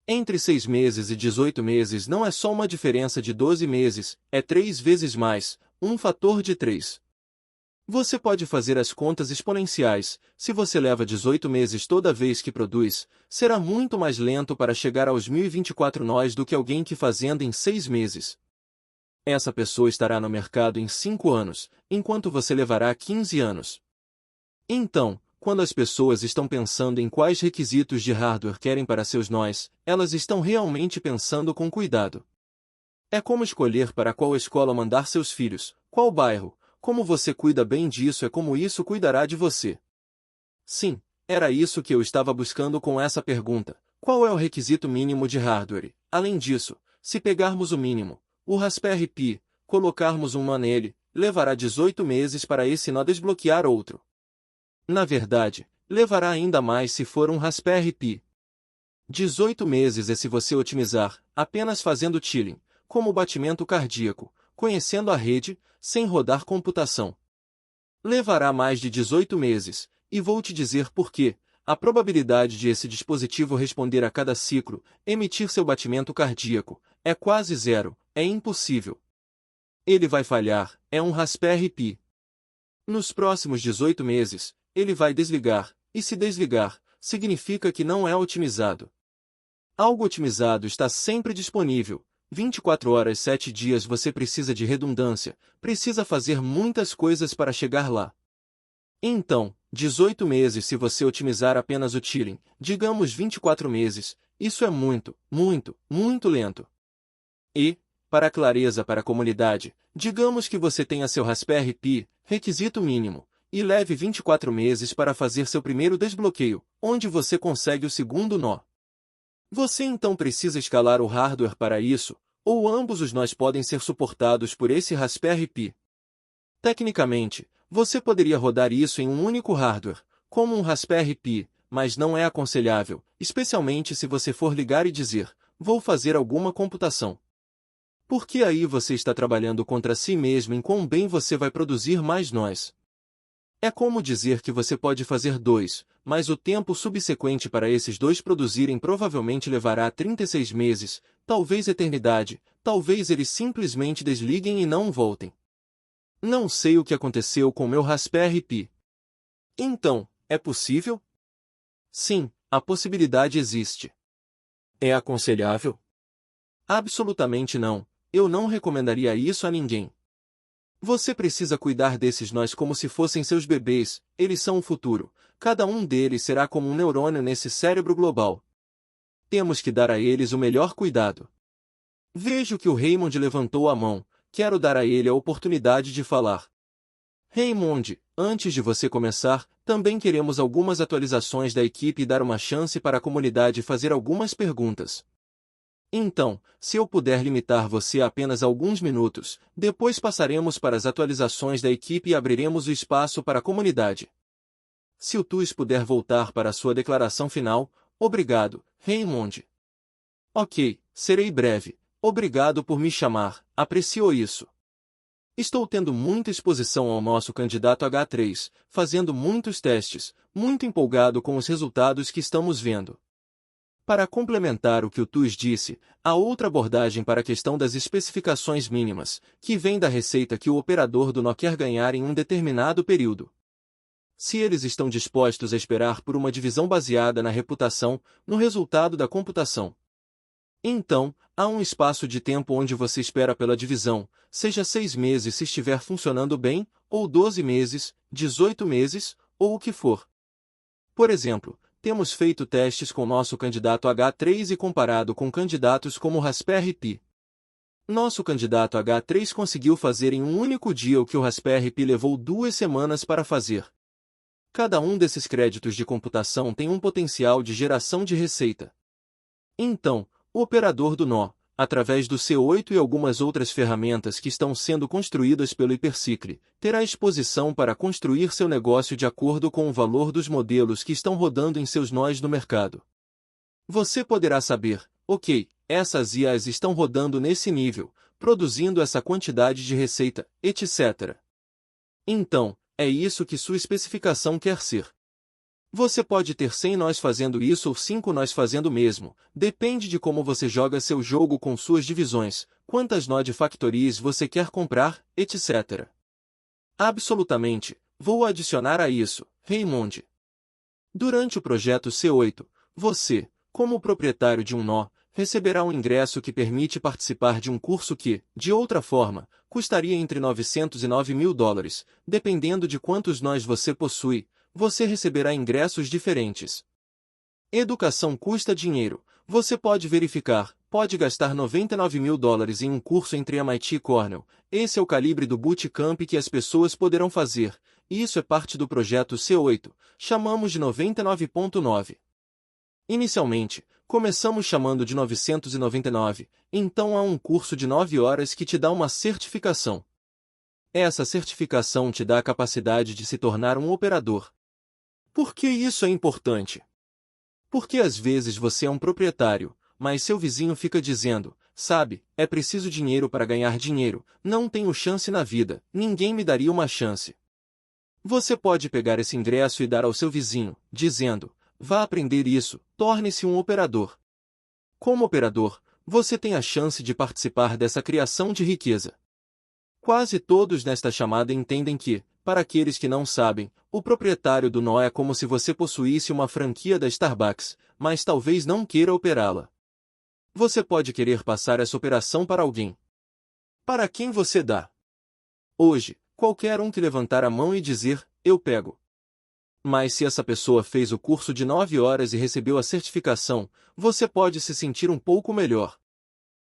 Entre 6 meses e 18 meses não é só uma diferença de 12 meses, é 3 vezes mais, um fator de 3. Você pode fazer as contas exponenciais. Se você leva 18 meses toda vez que produz, será muito mais lento para chegar aos 1024 nós do que alguém que fazendo em 6 meses. Essa pessoa estará no mercado em 5 anos, enquanto você levará 15 anos. Então, quando as pessoas estão pensando em quais requisitos de hardware querem para seus nós, elas estão realmente pensando com cuidado. É como escolher para qual escola mandar seus filhos, qual bairro. Como você cuida bem disso é como isso cuidará de você. Sim, era isso que eu estava buscando com essa pergunta. Qual é o requisito mínimo de hardware? Além disso, se pegarmos o mínimo, o Raspberry Pi, colocarmos um nó nele, levará 18 meses para esse nó desbloquear outro. Na verdade, levará ainda mais se for um Raspberry Pi. 18 meses é se você otimizar, apenas fazendo tiling, como o batimento cardíaco, conhecendo a rede, sem rodar computação. Levará mais de 18 meses, e vou te dizer por quê. A probabilidade de esse dispositivo responder a cada ciclo, emitir seu batimento cardíaco, é quase zero, é impossível. Ele vai falhar, é um Raspberry Pi. Nos próximos 18 meses, ele vai desligar, e se desligar, significa que não é otimizado. Algo otimizado está sempre disponível. 24 horas 7 dias você precisa de redundância, precisa fazer muitas coisas para chegar lá. Então, 18 meses se você otimizar apenas o tiling, digamos 24 meses, isso é muito, muito, muito lento. E, para clareza para a comunidade, digamos que você tenha seu Raspberry Pi, requisito mínimo, e leve 24 meses para fazer seu primeiro desbloqueio, onde você consegue o segundo nó. Você então precisa escalar o hardware para isso, ou ambos os nós podem ser suportados por esse Raspberry Pi. Tecnicamente, você poderia rodar isso em um único hardware, como um Raspberry Pi, mas não é aconselhável, especialmente se você for ligar e dizer, vou fazer alguma computação. Porque aí você está trabalhando contra si mesmo em quão bem você vai produzir mais nós. É como dizer que você pode fazer 2, mas o tempo subsequente para esses 2 produzirem provavelmente levará 36 meses, talvez eternidade, talvez eles simplesmente desliguem e não voltem. Não sei o que aconteceu com meu Raspberry Pi. Então, é possível? Sim, a possibilidade existe. É aconselhável? Absolutamente não, eu não recomendaria isso a ninguém. Você precisa cuidar desses nós como se fossem seus bebês, eles são o futuro. Cada um deles será como um neurônio nesse cérebro global. Temos que dar a eles o melhor cuidado. Vejo que o Raymond levantou a mão, quero dar a ele a oportunidade de falar. Raymond, antes de você começar, também queremos algumas atualizações da equipe e dar uma chance para a comunidade fazer algumas perguntas. Então, se eu puder limitar você a apenas alguns minutos, depois passaremos para as atualizações da equipe e abriremos o espaço para a comunidade. Se o TUS puder voltar para a sua declaração final, obrigado, Raymond. Ok, serei breve. Obrigado por me chamar, aprecio isso. Estou tendo muita exposição ao nosso candidato H3, fazendo muitos testes, muito empolgado com os resultados que estamos vendo. Para complementar o que o TUS disse, há outra abordagem para a questão das especificações mínimas, que vem da receita que o operador do nó quer ganhar em um determinado período. Se eles estão dispostos a esperar por uma divisão baseada na reputação, no resultado da computação. Então, há um espaço de tempo onde você espera pela divisão, seja 6 meses se estiver funcionando bem, ou 12 meses, 18 meses, ou o que for. Por exemplo, temos feito testes com nosso candidato H3 e comparado com candidatos como Raspberry Pi. Nosso candidato H3 conseguiu fazer em um único dia o que o Raspberry Pi levou 2 semanas para fazer. Cada um desses créditos de computação tem um potencial de geração de receita. Então, o operador do nó, através do C8 e algumas outras ferramentas que estão sendo construídas pelo Hypercycle, terá exposição para construir seu negócio de acordo com o valor dos modelos que estão rodando em seus nós no mercado. Você poderá saber, ok, essas IAs estão rodando nesse nível, produzindo essa quantidade de receita, etc. Então, é isso que sua especificação quer ser. Você pode ter 100 nós fazendo isso ou 5 nós fazendo o mesmo, depende de como você joga seu jogo com suas divisões, quantas node factories você quer comprar, etc. Absolutamente, vou adicionar a isso, Raymond. Durante o projeto C8, você, como proprietário de um nó, receberá um ingresso que permite participar de um curso que, de outra forma, custaria entre 900 e 9 mil dólares, dependendo de quantos nós você possui. Você receberá ingressos diferentes. Educação custa dinheiro. Você pode verificar, pode gastar 99 mil dólares em um curso entre MIT e Cornell. Esse é o calibre do bootcamp que as pessoas poderão fazer. Isso é parte do projeto C8. Chamamos de 99.9. Inicialmente, começamos chamando de 999, então há um curso de 9 horas que te dá uma certificação. Essa certificação te dá a capacidade de se tornar um operador. Por que isso é importante? Porque às vezes você é um proprietário, mas seu vizinho fica dizendo, sabe, é preciso dinheiro para ganhar dinheiro, não tenho chance na vida, ninguém me daria uma chance. Você pode pegar esse ingresso e dar ao seu vizinho, dizendo, vá aprender isso, torne-se um operador. Como operador, você tem a chance de participar dessa criação de riqueza. Quase todos nesta chamada entendem que, para aqueles que não sabem, o proprietário do nó é como se você possuísse uma franquia da Starbucks, mas talvez não queira operá-la. Você pode querer passar essa operação para alguém. Para quem você dá? Hoje, qualquer um que levantar a mão e dizer, eu pego. Mas se essa pessoa fez o curso de 9 horas e recebeu a certificação, você pode se sentir um pouco melhor.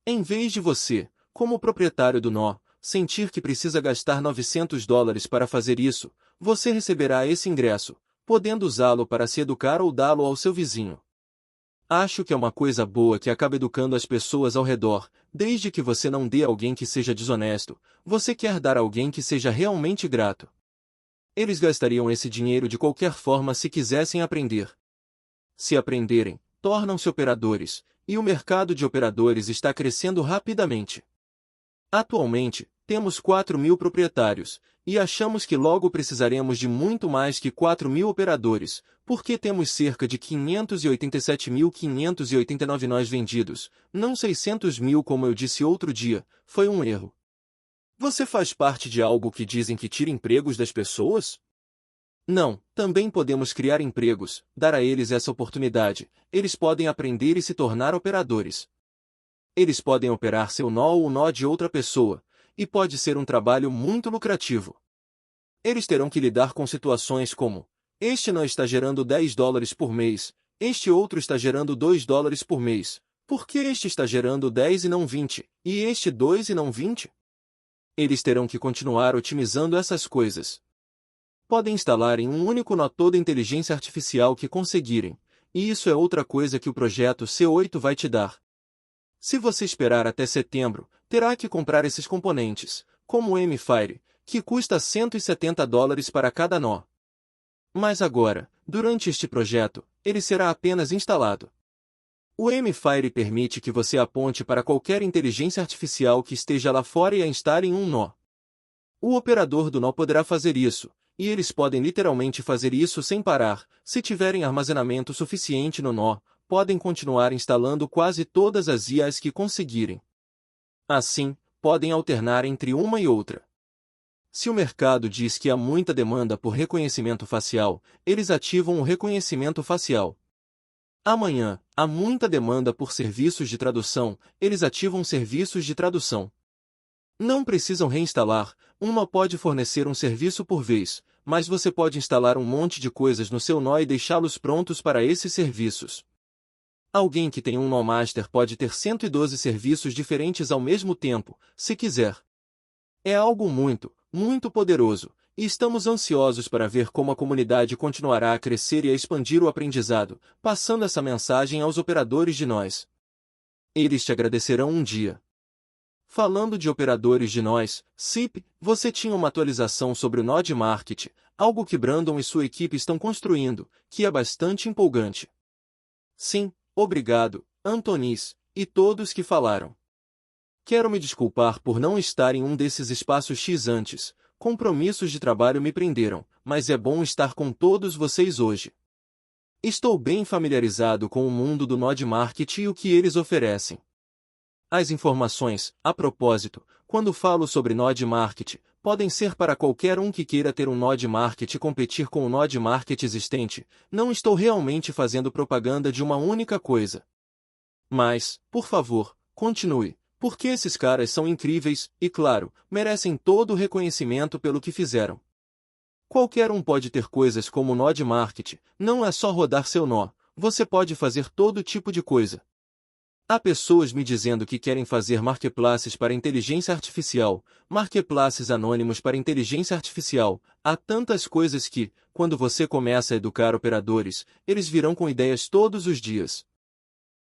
Em vez de você, como proprietário do nó, sentir que precisa gastar 900 dólares para fazer isso, você receberá esse ingresso, podendo usá-lo para se educar ou dá-lo ao seu vizinho. Acho que é uma coisa boa que acaba educando as pessoas ao redor, desde que você não dê a alguém que seja desonesto, você quer dar a alguém que seja realmente grato. Eles gastariam esse dinheiro de qualquer forma se quisessem aprender. Se aprenderem, tornam-se operadores, e o mercado de operadores está crescendo rapidamente. Atualmente, temos 4.000 proprietários, e achamos que logo precisaremos de muito mais que 4.000 operadores, porque temos cerca de 587.589 nós vendidos, não 600 mil como eu disse outro dia, foi um erro. Você faz parte de algo que dizem que tira empregos das pessoas? Não, também podemos criar empregos, dar a eles essa oportunidade, eles podem aprender e se tornar operadores. Eles podem operar seu nó ou o nó de outra pessoa, e pode ser um trabalho muito lucrativo. Eles terão que lidar com situações como, este nó está gerando 10 dólares por mês, este outro está gerando 2 dólares por mês, por que este está gerando 10 e não 20, e este 2 e não 20? Eles terão que continuar otimizando essas coisas. Podem instalar em um único nó toda a inteligência artificial que conseguirem, e isso é outra coisa que o projeto C8 vai te dar. Se você esperar até setembro, terá que comprar esses componentes, como o M-Fire, que custa 170 dólares para cada nó. Mas agora, durante este projeto, ele será apenas instalado. O M-Fire permite que você aponte para qualquer inteligência artificial que esteja lá fora e a instale em um nó. O operador do nó poderá fazer isso, e eles podem literalmente fazer isso sem parar, se tiverem armazenamento suficiente no nó, podem continuar instalando quase todas as IAs que conseguirem. Assim, podem alternar entre uma e outra. Se o mercado diz que há muita demanda por reconhecimento facial, eles ativam o reconhecimento facial. Amanhã, há muita demanda por serviços de tradução, eles ativam serviços de tradução. Não precisam reinstalar, uma pode fornecer um serviço por vez, mas você pode instalar um monte de coisas no seu nó e deixá-los prontos para esses serviços. Alguém que tem um nó master pode ter 112 serviços diferentes ao mesmo tempo, se quiser. É algo muito, muito poderoso, e estamos ansiosos para ver como a comunidade continuará a crescer e a expandir o aprendizado, passando essa mensagem aos operadores de nós. Eles te agradecerão um dia. Falando de operadores de nós, SIP, você tinha uma atualização sobre o Node Market, algo que Brandon e sua equipe estão construindo, que é bastante empolgante. Sim, obrigado, Antonis, e todos que falaram. Quero me desculpar por não estar em um desses espaços X antes, compromissos de trabalho me prenderam, mas é bom estar com todos vocês hoje. Estou bem familiarizado com o mundo do Node Market e o que eles oferecem. As informações, a propósito, quando falo sobre Node Market, podem ser para qualquer um que queira ter um Node Market e competir com o Node Market existente. Não estou realmente fazendo propaganda de uma única coisa. Mas, por favor, continue, porque esses caras são incríveis e, claro, merecem todo o reconhecimento pelo que fizeram. Qualquer um pode ter coisas como o Node Market, não é só rodar seu nó, você pode fazer todo tipo de coisa. Há pessoas me dizendo que querem fazer marketplaces para inteligência artificial, marketplaces anônimos para inteligência artificial. Há tantas coisas que, quando você começa a educar operadores, eles virão com ideias todos os dias.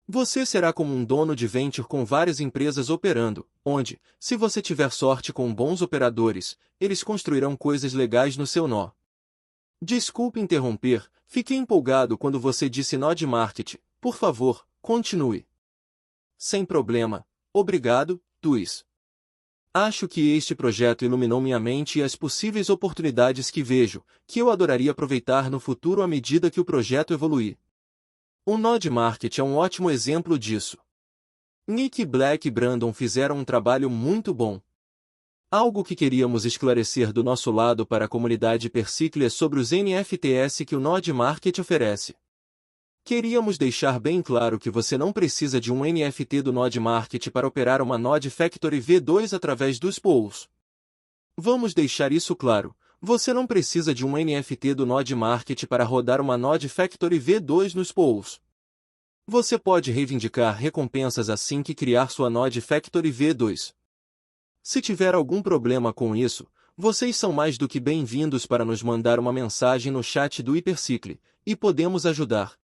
Você será como um dono de venture com várias empresas operando, onde, se você tiver sorte com bons operadores, eles construirão coisas legais no seu nó. Desculpe interromper, fiquei empolgado quando você disse Node Market. Por favor, continue. Sem problema. Obrigado, Tuis. Acho que este projeto iluminou minha mente e as possíveis oportunidades que vejo, que eu adoraria aproveitar no futuro à medida que o projeto evoluir. O Node Market é um ótimo exemplo disso. Nick Black e Brandon fizeram um trabalho muito bom. Algo que queríamos esclarecer do nosso lado para a comunidade Persicle é sobre os NFTs que o Node Market oferece. Queríamos deixar bem claro que você não precisa de um NFT do Node Market para operar uma Node Factory V2 através dos pools. Vamos deixar isso claro, você não precisa de um NFT do Node Market para rodar uma Node Factory V2 nos pools. Você pode reivindicar recompensas assim que criar sua Node Factory V2. Se tiver algum problema com isso, vocês são mais do que bem-vindos para nos mandar uma mensagem no chat do Hypercycle, e podemos ajudar.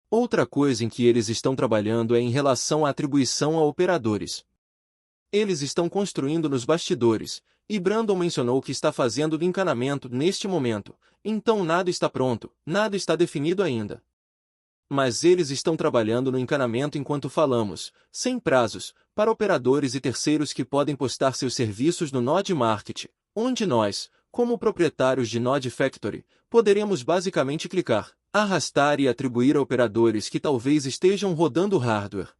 Outra coisa em que eles estão trabalhando é em relação à atribuição a operadores. Eles estão construindo nos bastidores, e Brandon mencionou que está fazendo o encanamento neste momento, então nada está pronto, nada está definido ainda. Mas eles estão trabalhando no encanamento enquanto falamos, sem prazos, para operadores e terceiros que podem postar seus serviços no Node Market, onde nós, como proprietários de Node Factory, poderemos basicamente clicar, arrastar e atribuir a operadores que talvez estejam rodando hardware.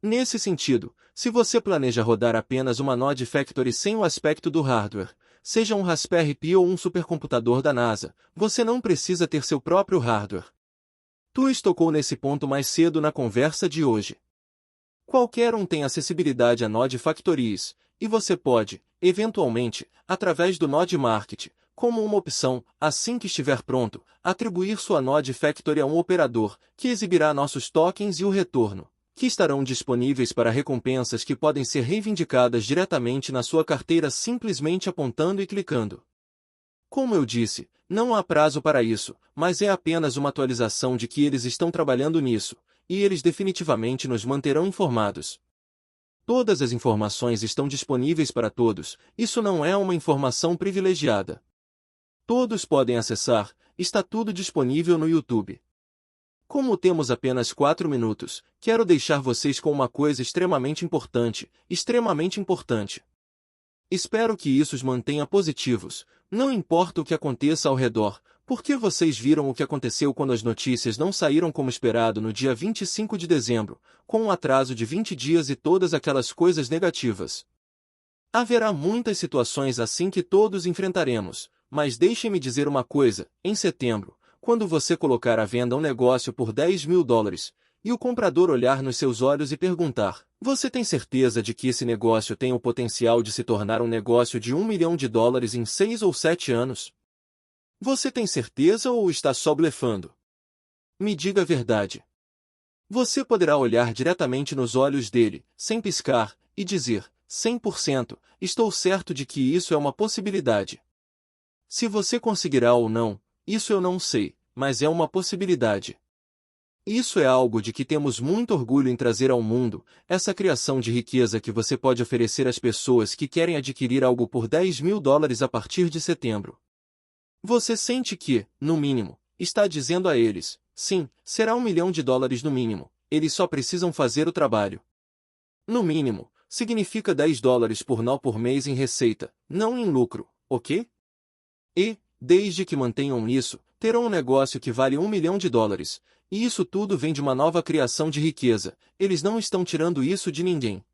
Nesse sentido, se você planeja rodar apenas uma Node Factory sem o aspecto do hardware, seja um Raspberry Pi ou um supercomputador da NASA, você não precisa ter seu próprio hardware. Tu tocou nesse ponto mais cedo na conversa de hoje. Qualquer um tem acessibilidade a Node Factories, e você pode, eventualmente, através do Node Market, como uma opção, assim que estiver pronto, atribuir sua Node Factory a um operador, que exibirá nossos tokens e o retorno, que estarão disponíveis para recompensas que podem ser reivindicadas diretamente na sua carteira simplesmente apontando e clicando. Como eu disse, não há prazo para isso, mas é apenas uma atualização de que eles estão trabalhando nisso, e eles definitivamente nos manterão informados. Todas as informações estão disponíveis para todos, isso não é uma informação privilegiada. Todos podem acessar, está tudo disponível no YouTube. Como temos apenas 4 minutos, quero deixar vocês com uma coisa extremamente importante, extremamente importante. Espero que isso os mantenha positivos, não importa o que aconteça ao redor, porque vocês viram o que aconteceu quando as notícias não saíram como esperado no dia 25 de dezembro, com um atraso de 20 dias e todas aquelas coisas negativas. Haverá muitas situações assim que todos enfrentaremos, mas deixem-me dizer uma coisa, em setembro, quando você colocar à venda um negócio por $10.000, e o comprador olhar nos seus olhos e perguntar, você tem certeza de que esse negócio tem o potencial de se tornar um negócio de $1 milhão em 6 ou 7 anos? Você tem certeza ou está só blefando? Me diga a verdade. Você poderá olhar diretamente nos olhos dele, sem piscar, e dizer, 100%, estou certo de que isso é uma possibilidade. Se você conseguirá ou não, isso eu não sei, mas é uma possibilidade. Isso é algo de que temos muito orgulho em trazer ao mundo, essa criação de riqueza que você pode oferecer às pessoas que querem adquirir algo por $10.000 a partir de setembro. Você sente que, no mínimo, está dizendo a eles, sim, será $1 milhão no mínimo, eles só precisam fazer o trabalho. No mínimo, significa $10 por mês em receita, não em lucro, ok? E, desde que mantenham isso, terão um negócio que vale $1 milhão, e isso tudo vem de uma nova criação de riqueza, eles não estão tirando isso de ninguém.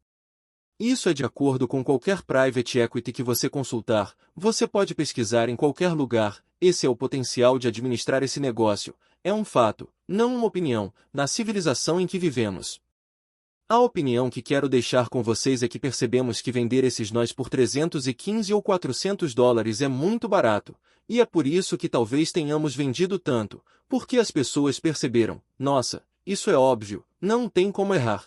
Isso é de acordo com qualquer private equity que você consultar, você pode pesquisar em qualquer lugar, esse é o potencial de administrar esse negócio, é um fato, não uma opinião, na civilização em que vivemos. A opinião que quero deixar com vocês é que percebemos que vender esses nós por $315 ou $400 é muito barato, e é por isso que talvez tenhamos vendido tanto, porque as pessoas perceberam, nossa, isso é óbvio, não tem como errar.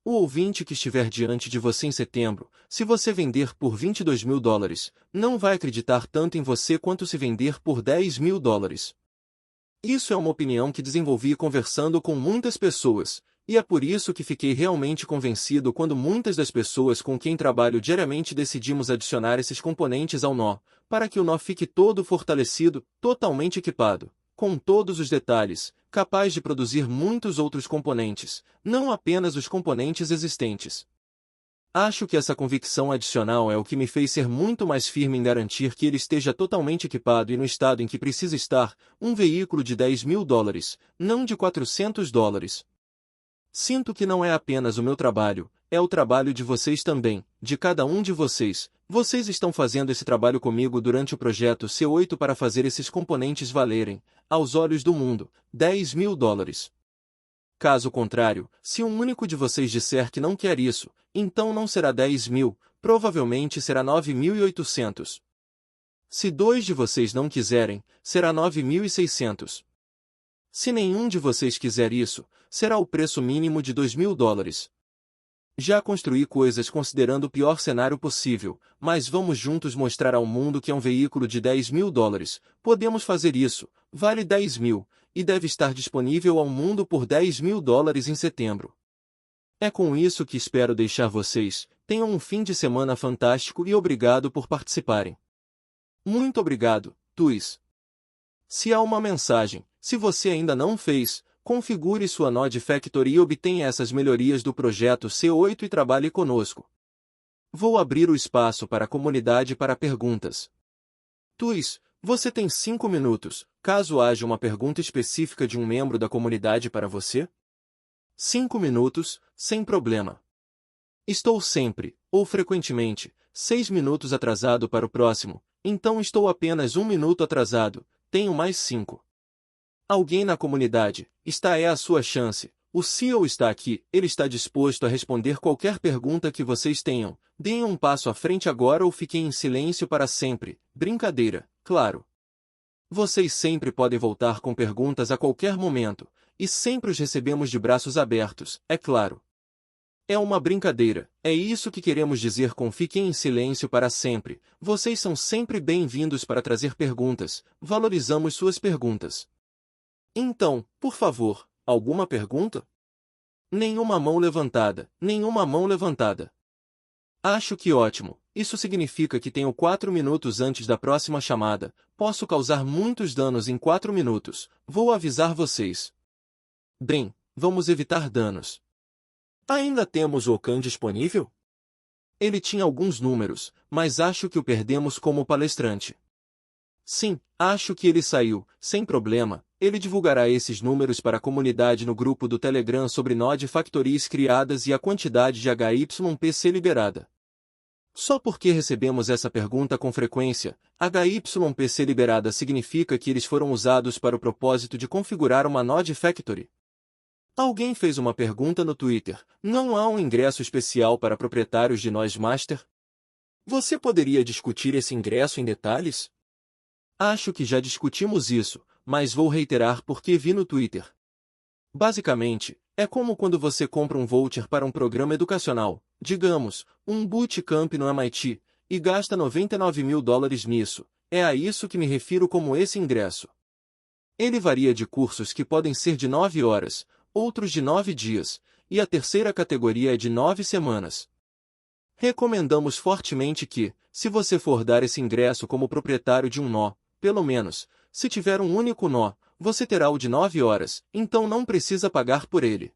O ouvinte que estiver diante de você em setembro, se você vender por $22.000, não vai acreditar tanto em você quanto se vender por $10.000. Isso é uma opinião que desenvolvi conversando com muitas pessoas, e é por isso que fiquei realmente convencido quando muitas das pessoas com quem trabalho diariamente decidimos adicionar esses componentes ao nó, para que o nó fique todo fortalecido, totalmente equipado, com todos os detalhes, capaz de produzir muitos outros componentes, não apenas os componentes existentes. Acho que essa convicção adicional é o que me fez ser muito mais firme em garantir que ele esteja totalmente equipado e no estado em que precisa estar, um veículo de $10.000, não de $400. Sinto que não é apenas o meu trabalho, é o trabalho de vocês também, de cada um de vocês. Vocês estão fazendo esse trabalho comigo durante o projeto C8 para fazer esses componentes valerem, aos olhos do mundo, $10.000. Caso contrário, se um único de vocês disser que não quer isso, então não será 10.000, provavelmente será 9.800. Se dois de vocês não quiserem, será 9.600. Se nenhum de vocês quiser isso, será o preço mínimo de $2.000. Já construí coisas considerando o pior cenário possível, mas vamos juntos mostrar ao mundo que é um veículo de $10.000, podemos fazer isso, vale 10.000, e deve estar disponível ao mundo por $10.000 em setembro. É com isso que espero deixar vocês, tenham um fim de semana fantástico e obrigado por participarem. Muito obrigado, Tuis. Se há uma mensagem, se você ainda não fez, configure sua Node Factory e obtenha essas melhorias do projeto C8 e trabalhe conosco. Vou abrir o espaço para a comunidade para perguntas. Tuis, você tem 5 minutos, caso haja uma pergunta específica de um membro da comunidade para você? 5 minutos, sem problema. Estou sempre, ou frequentemente, 6 minutos atrasado para o próximo, então estou apenas 1 minuto atrasado, tenho mais 5. Alguém na comunidade, esta é a sua chance, o CEO está aqui, ele está disposto a responder qualquer pergunta que vocês tenham, deem um passo à frente agora ou fiquem em silêncio para sempre, brincadeira, claro. Vocês sempre podem voltar com perguntas a qualquer momento, e sempre os recebemos de braços abertos, é claro. É uma brincadeira, é isso que queremos dizer com fiquem em silêncio para sempre, vocês são sempre bem-vindos para trazer perguntas, valorizamos suas perguntas. Então, por favor, alguma pergunta? Nenhuma mão levantada, nenhuma mão levantada. Acho que ótimo, isso significa que tenho 4 minutos antes da próxima chamada, posso causar muitos danos em 4 minutos, vou avisar vocês. Bem, vamos evitar danos. Ainda temos o Okan disponível? Ele tinha alguns números, mas acho que o perdemos como palestrante. Sim, acho que ele saiu, sem problema, ele divulgará esses números para a comunidade no grupo do Telegram sobre Node Factories criadas e a quantidade de HYPC liberada. Só porque recebemos essa pergunta com frequência, HYPC liberada significa que eles foram usados para o propósito de configurar uma Node Factory. Alguém fez uma pergunta no Twitter, não há um ingresso especial para proprietários de Node Master? Você poderia discutir esse ingresso em detalhes? Acho que já discutimos isso, mas vou reiterar porque vi no Twitter. Basicamente, é como quando você compra um voucher para um programa educacional, digamos, um bootcamp no MIT, e gasta $99.000 nisso, é a isso que me refiro como esse ingresso. Ele varia de cursos que podem ser de 9 horas, outros de 9 dias, e a terceira categoria é de 9 semanas. Recomendamos fortemente que, se você for dar esse ingresso como proprietário de um nó, pelo menos, se tiver um único nó, você terá o de 9 horas, então não precisa pagar por ele.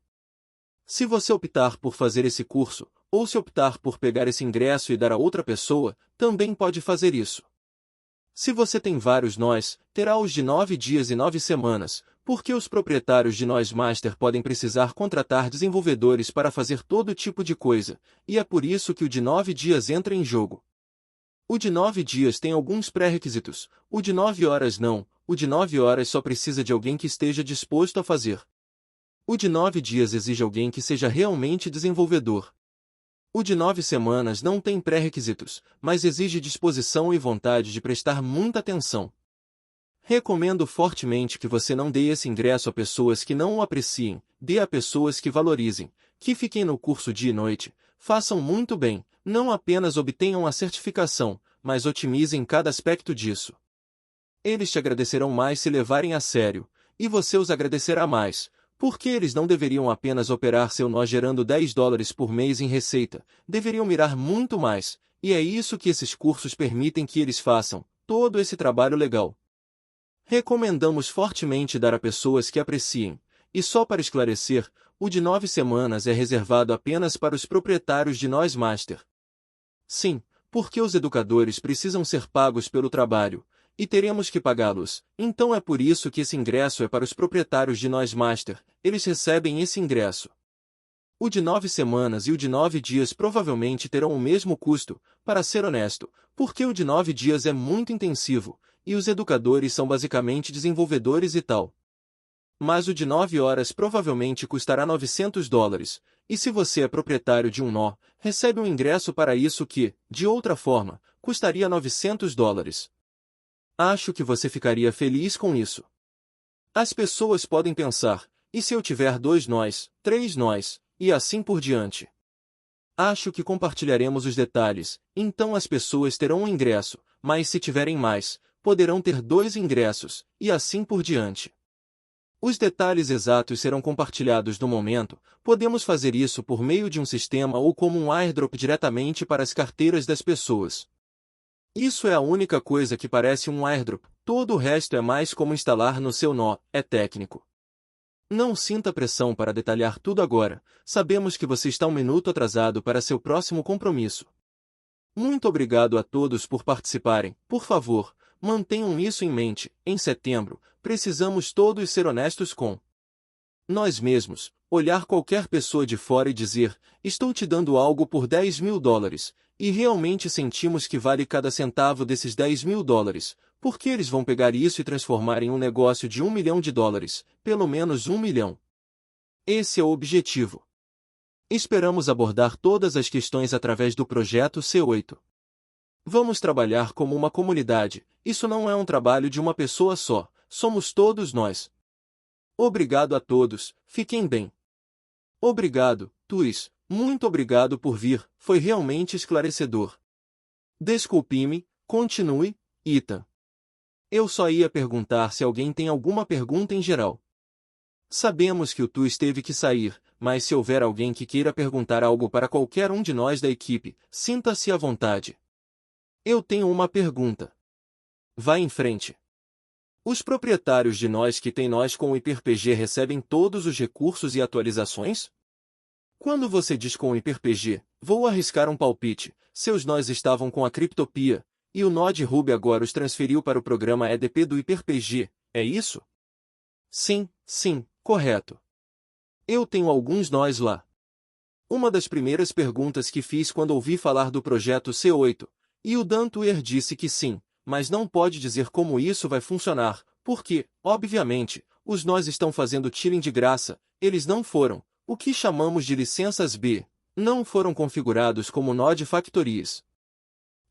Se você optar por fazer esse curso, ou se optar por pegar esse ingresso e dar a outra pessoa, também pode fazer isso. Se você tem vários nós, terá os de 9 dias e 9 semanas, porque os proprietários de nós master podem precisar contratar desenvolvedores para fazer todo tipo de coisa, e é por isso que o de 9 dias entra em jogo. O de 9 dias tem alguns pré-requisitos, o de 9 horas não, o de 9 horas só precisa de alguém que esteja disposto a fazer. O de 9 dias exige alguém que seja realmente desenvolvedor. O de 9 semanas não tem pré-requisitos, mas exige disposição e vontade de prestar muita atenção. Recomendo fortemente que você não dê esse ingresso a pessoas que não o apreciem, dê a pessoas que valorizem, que fiquem no curso dia e noite, façam muito bem, não apenas obtenham a certificação, mas otimizem cada aspecto disso. Eles te agradecerão mais se levarem a sério, e você os agradecerá mais, porque eles não deveriam apenas operar seu nó gerando $10 por mês em receita, deveriam mirar muito mais, e é isso que esses cursos permitem que eles façam, todo esse trabalho legal. Recomendamos fortemente dar a pessoas que apreciem, e só para esclarecer, o de 9 semanas é reservado apenas para os proprietários de nós master. Sim, porque os educadores precisam ser pagos pelo trabalho, e teremos que pagá-los, então é por isso que esse ingresso é para os proprietários de nós master, eles recebem esse ingresso. O de 9 semanas e o de 9 dias provavelmente terão o mesmo custo, para ser honesto, porque o de 9 dias é muito intensivo, e os educadores são basicamente desenvolvedores e tal. Mas o de 9 horas provavelmente custará $900, e se você é proprietário de um nó, recebe um ingresso para isso que, de outra forma, custaria $900. Acho que você ficaria feliz com isso. As pessoas podem pensar, e se eu tiver 2 nós, 3 nós, e assim por diante? Acho que compartilharemos os detalhes, então as pessoas terão um ingresso, mas se tiverem mais, poderão ter 2 ingressos, e assim por diante. Os detalhes exatos serão compartilhados no momento, podemos fazer isso por meio de um sistema ou como um airdrop diretamente para as carteiras das pessoas. Isso é a única coisa que parece um airdrop, todo o resto é mais como instalar no seu nó, é técnico. Não sinta pressão para detalhar tudo agora, sabemos que você está um minuto atrasado para seu próximo compromisso. Muito obrigado a todos por participarem, por favor, mantenham isso em mente, em setembro, precisamos todos ser honestos com nós mesmos, olhar qualquer pessoa de fora e dizer, estou te dando algo por $10.000, e realmente sentimos que vale cada centavo desses $10.000, porque eles vão pegar isso e transformar em um negócio de $1 milhão, pelo menos 1 milhão. Esse é o objetivo. Esperamos abordar todas as questões através do projeto C8. Vamos trabalhar como uma comunidade, isso não é um trabalho de uma pessoa só, somos todos nós. Obrigado a todos, fiquem bem. Obrigado, Tuis, muito obrigado por vir, foi realmente esclarecedor. Desculpe-me, continue, Ita. Eu só ia perguntar se alguém tem alguma pergunta em geral. Sabemos que o Tuis teve que sair, mas se houver alguém que queira perguntar algo para qualquer um de nós da equipe, sinta-se à vontade. Eu tenho uma pergunta. Vá em frente. Os proprietários de nós que têm nós com o HyperPG recebem todos os recursos e atualizações? Quando você diz com o HyperPG, vou arriscar um palpite, seus nós estavam com a Cryptopia, e o nó de Ruby agora os transferiu para o programa EDP do HyperPG, é isso? Sim, correto. Eu tenho alguns nós lá. Uma das primeiras perguntas que fiz quando ouvi falar do projeto C8, e o Dan Tuer disse que sim, mas não pode dizer como isso vai funcionar, porque, obviamente, os nós estão fazendo tiling de graça, eles não foram, o que chamamos de licenças B, não foram configurados como nó de factorias.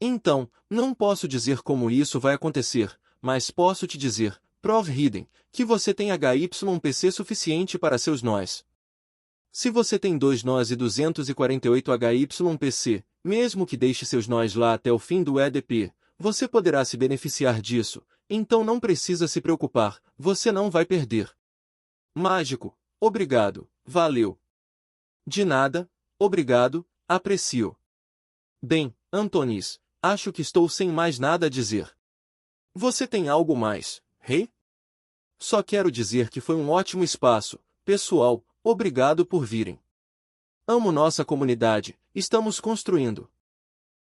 Então, não posso dizer como isso vai acontecer, mas posso te dizer, prov hidden, que você tem HYPC suficiente para seus nós. Se você tem 2 nós e 248 HYPC, mesmo que deixe seus nós lá até o fim do EDP, você poderá se beneficiar disso, Então não precisa se preocupar, você não vai perder. Mágico, obrigado, valeu. De nada, obrigado, aprecio. Bem, Antonis, acho que estou sem mais nada a dizer. Você tem algo mais, rei? Só quero dizer que foi um ótimo espaço, pessoal, obrigado por virem. Amo nossa comunidade, estamos construindo.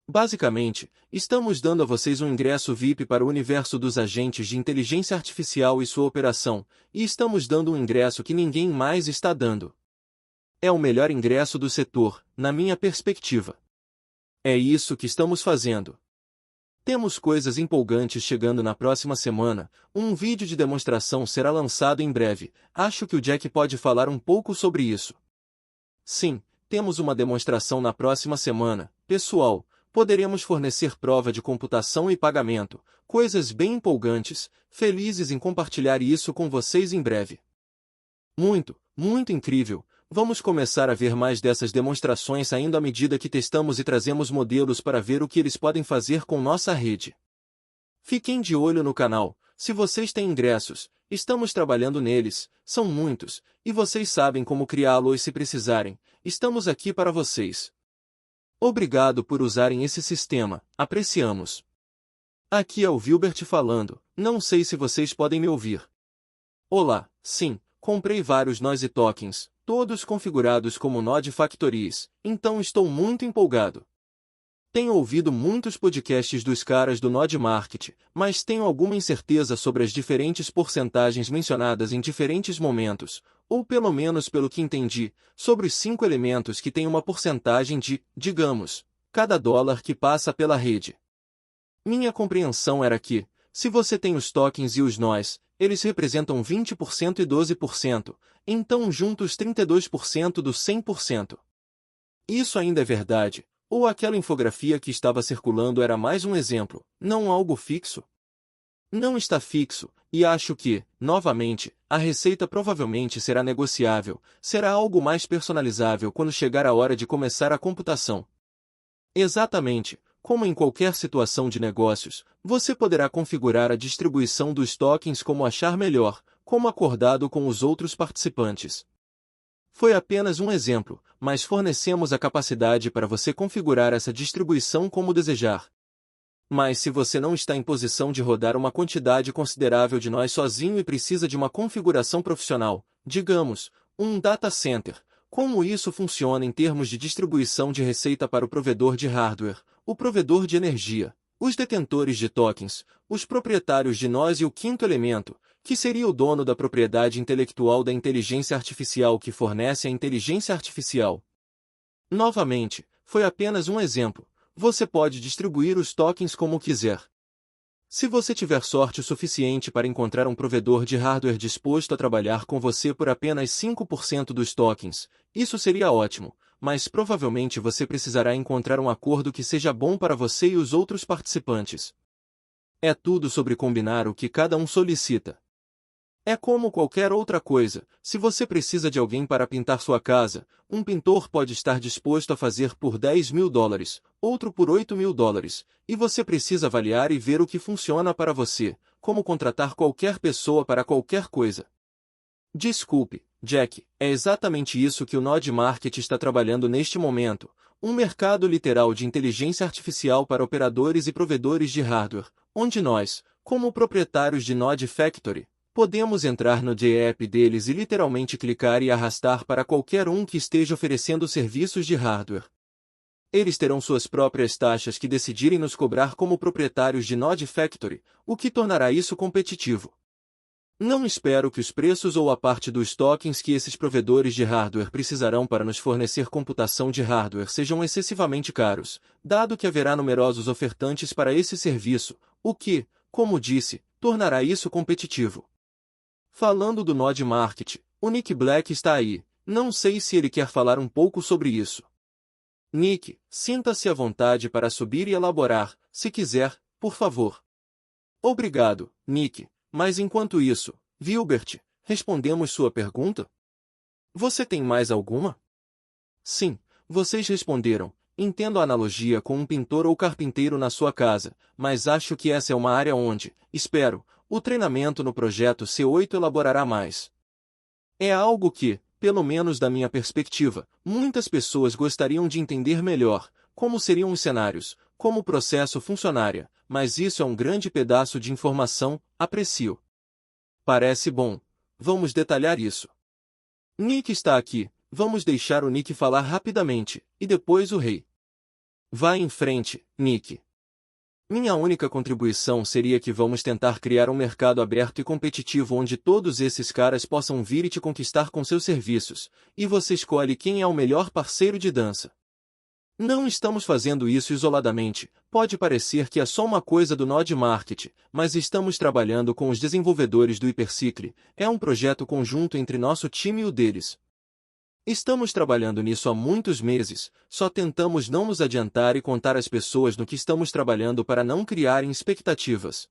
Basicamente, estamos dando a vocês um ingresso VIP para o universo dos agentes de inteligência artificial e sua operação, e estamos dando um ingresso que ninguém mais está dando. É o melhor ingresso do setor, na minha perspectiva. É isso que estamos fazendo. Temos coisas empolgantes chegando na próxima semana, um vídeo de demonstração será lançado em breve, acho que o Jack pode falar um pouco sobre isso. Sim, temos uma demonstração na próxima semana, pessoal, poderemos fornecer prova de computação e pagamento, coisas bem empolgantes, felizes em compartilhar isso com vocês em breve. Muito, muito incrível, vamos começar a ver mais dessas demonstrações ainda à medida que testamos e trazemos modelos para ver o que eles podem fazer com nossa rede. Fiquem de olho no canal, se vocês têm ingressos, estamos trabalhando neles, são muitos, e vocês sabem como criá-los se precisarem, estamos aqui para vocês. Obrigado por usarem esse sistema, apreciamos. Aqui é o Wilbert falando, não sei se vocês podem me ouvir. Olá, sim, comprei vários Noise Tokens, todos configurados como Node Factories, então estou muito empolgado. Tenho ouvido muitos podcasts dos caras do Node Market, mas tenho alguma incerteza sobre as diferentes porcentagens mencionadas em diferentes momentos, ou pelo menos pelo que entendi, sobre os 5 elementos que têm uma porcentagem de, digamos, cada dólar que passa pela rede. Minha compreensão era que, se você tem os tokens e os nós, eles representam 20% e 12%, então juntos 32% do 100%. Isso ainda é verdade, ou aquela infografia que estava circulando era mais um exemplo, não algo fixo? Não está fixo, e acho que, novamente, a receita provavelmente será negociável, será algo mais personalizável quando chegar a hora de começar a computação. Exatamente, como em qualquer situação de negócios, você poderá configurar a distribuição dos tokens como achar melhor, como acordado com os outros participantes. Foi apenas um exemplo, mas fornecemos a capacidade para você configurar essa distribuição como desejar. Mas se você não está em posição de rodar uma quantidade considerável de nós sozinho e precisa de uma configuração profissional, digamos, um data center, como isso funciona em termos de distribuição de receita para o provedor de hardware, o provedor de energia, os detentores de tokens, os proprietários de nós e o quinto elemento, que seria o dono da propriedade intelectual da inteligência artificial que fornece a inteligência artificial. Novamente, foi apenas um exemplo. Você pode distribuir os tokens como quiser. Se você tiver sorte o suficiente para encontrar um provedor de hardware disposto a trabalhar com você por apenas 5% dos tokens, isso seria ótimo, mas provavelmente você precisará encontrar um acordo que seja bom para você e os outros participantes. É tudo sobre combinar o que cada um solicita. É como qualquer outra coisa, se você precisa de alguém para pintar sua casa, um pintor pode estar disposto a fazer por $10.000, outro por $8.000, e você precisa avaliar e ver o que funciona para você, como contratar qualquer pessoa para qualquer coisa. Desculpe, Jack, é exatamente isso que o Node Market está trabalhando neste momento, um mercado literal de inteligência artificial para operadores e provedores de hardware, onde nós, como proprietários de Node Factory, podemos entrar no JApp deles e literalmente clicar e arrastar para qualquer um que esteja oferecendo serviços de hardware. Eles terão suas próprias taxas que decidirem nos cobrar como proprietários de Node Factory, o que tornará isso competitivo. Não espero que os preços ou a parte dos tokens que esses provedores de hardware precisarão para nos fornecer computação de hardware sejam excessivamente caros, dado que haverá numerosos ofertantes para esse serviço, o que, como disse, tornará isso competitivo. Falando do Node Market, o Nick Black está aí, não sei se ele quer falar um pouco sobre isso. Nick, sinta-se à vontade para subir e elaborar, se quiser, por favor. Obrigado, Nick, mas enquanto isso, Wilbert, respondemos sua pergunta? Você tem mais alguma? Sim, vocês responderam, entendo a analogia com um pintor ou carpinteiro na sua casa, mas acho que essa é uma área onde, espero, o treinamento no projeto C8 elaborará mais. É algo que, pelo menos da minha perspectiva, muitas pessoas gostariam de entender melhor, como seriam os cenários, como o processo funcionaria, mas isso é um grande pedaço de informação, aprecio. Parece bom. Vamos detalhar isso. Nick está aqui, vamos deixar o Nick falar rapidamente, e depois o rei. Vá em frente, Nick. Minha única contribuição seria que vamos tentar criar um mercado aberto e competitivo onde todos esses caras possam vir e te conquistar com seus serviços, e você escolhe quem é o melhor parceiro de dança. Não estamos fazendo isso isoladamente, pode parecer que é só uma coisa do Node Market, mas estamos trabalhando com os desenvolvedores do Hypercycle, é um projeto conjunto entre nosso time e o deles. Estamos trabalhando nisso há muitos meses, só tentamos não nos adiantar e contar às pessoas no que estamos trabalhando para não criarem expectativas.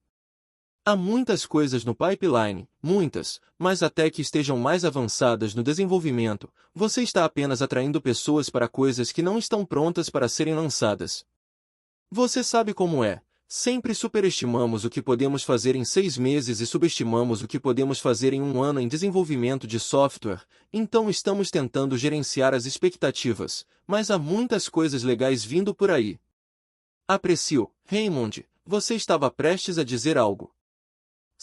Há muitas coisas no pipeline, muitas, mas até que estejam mais avançadas no desenvolvimento, você está apenas atraindo pessoas para coisas que não estão prontas para serem lançadas. Você sabe como é, sempre superestimamos o que podemos fazer em 6 meses e subestimamos o que podemos fazer em 1 ano em desenvolvimento de software, então estamos tentando gerenciar as expectativas, mas há muitas coisas legais vindo por aí. Aprecio, Raymond, você estava prestes a dizer algo.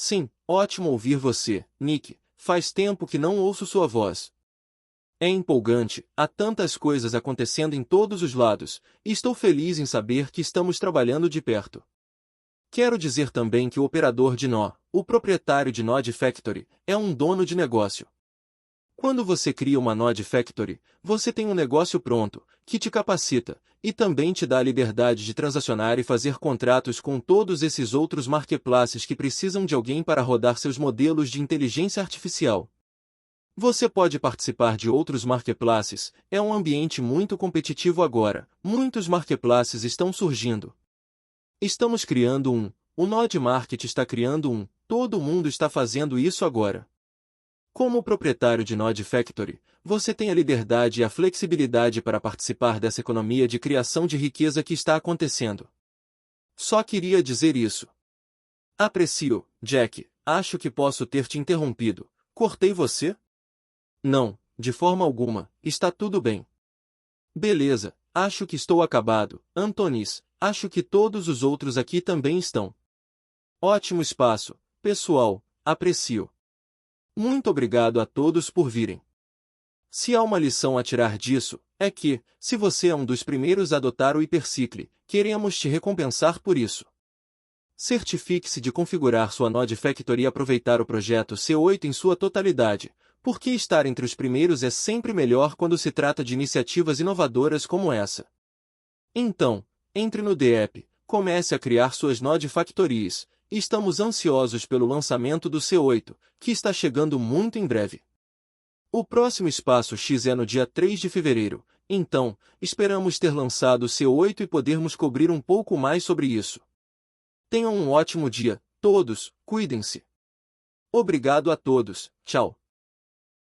Sim, ótimo ouvir você, Nick, faz tempo que não ouço sua voz. É empolgante, há tantas coisas acontecendo em todos os lados, e estou feliz em saber que estamos trabalhando de perto. Quero dizer também que o operador de nó, o proprietário de Node Factory, é um dono de negócio. Quando você cria uma Node Factory, você tem um negócio pronto, que te capacita, e também te dá a liberdade de transacionar e fazer contratos com todos esses outros marketplaces que precisam de alguém para rodar seus modelos de inteligência artificial. Você pode participar de outros marketplaces, é um ambiente muito competitivo agora, muitos marketplaces estão surgindo. Estamos criando um, o Node Market está criando um, todo mundo está fazendo isso agora. Como proprietário de Node Factory, você tem a liberdade e a flexibilidade para participar dessa economia de criação de riqueza que está acontecendo. Só queria dizer isso. Aprecio, Jack, acho que posso ter te interrompido. Cortei você? Não, de forma alguma, está tudo bem. Beleza, acho que estou acabado, Antonis, acho que todos os outros aqui também estão. Ótimo espaço, pessoal, aprecio. Muito obrigado a todos por virem. Se há uma lição a tirar disso, é que, se você é um dos primeiros a adotar o Hypercycle, queremos te recompensar por isso. Certifique-se de configurar sua Node Factory e aproveitar o projeto C8 em sua totalidade, porque estar entre os primeiros é sempre melhor quando se trata de iniciativas inovadoras como essa. Então, entre no DApp, comece a criar suas Node Factories. Estamos ansiosos pelo lançamento do C8, que está chegando muito em breve. O próximo Espaço X é no dia 3 de fevereiro, então, esperamos ter lançado o C8 e podermos cobrir um pouco mais sobre isso. Tenham um ótimo dia, todos, cuidem-se. Obrigado a todos, tchau.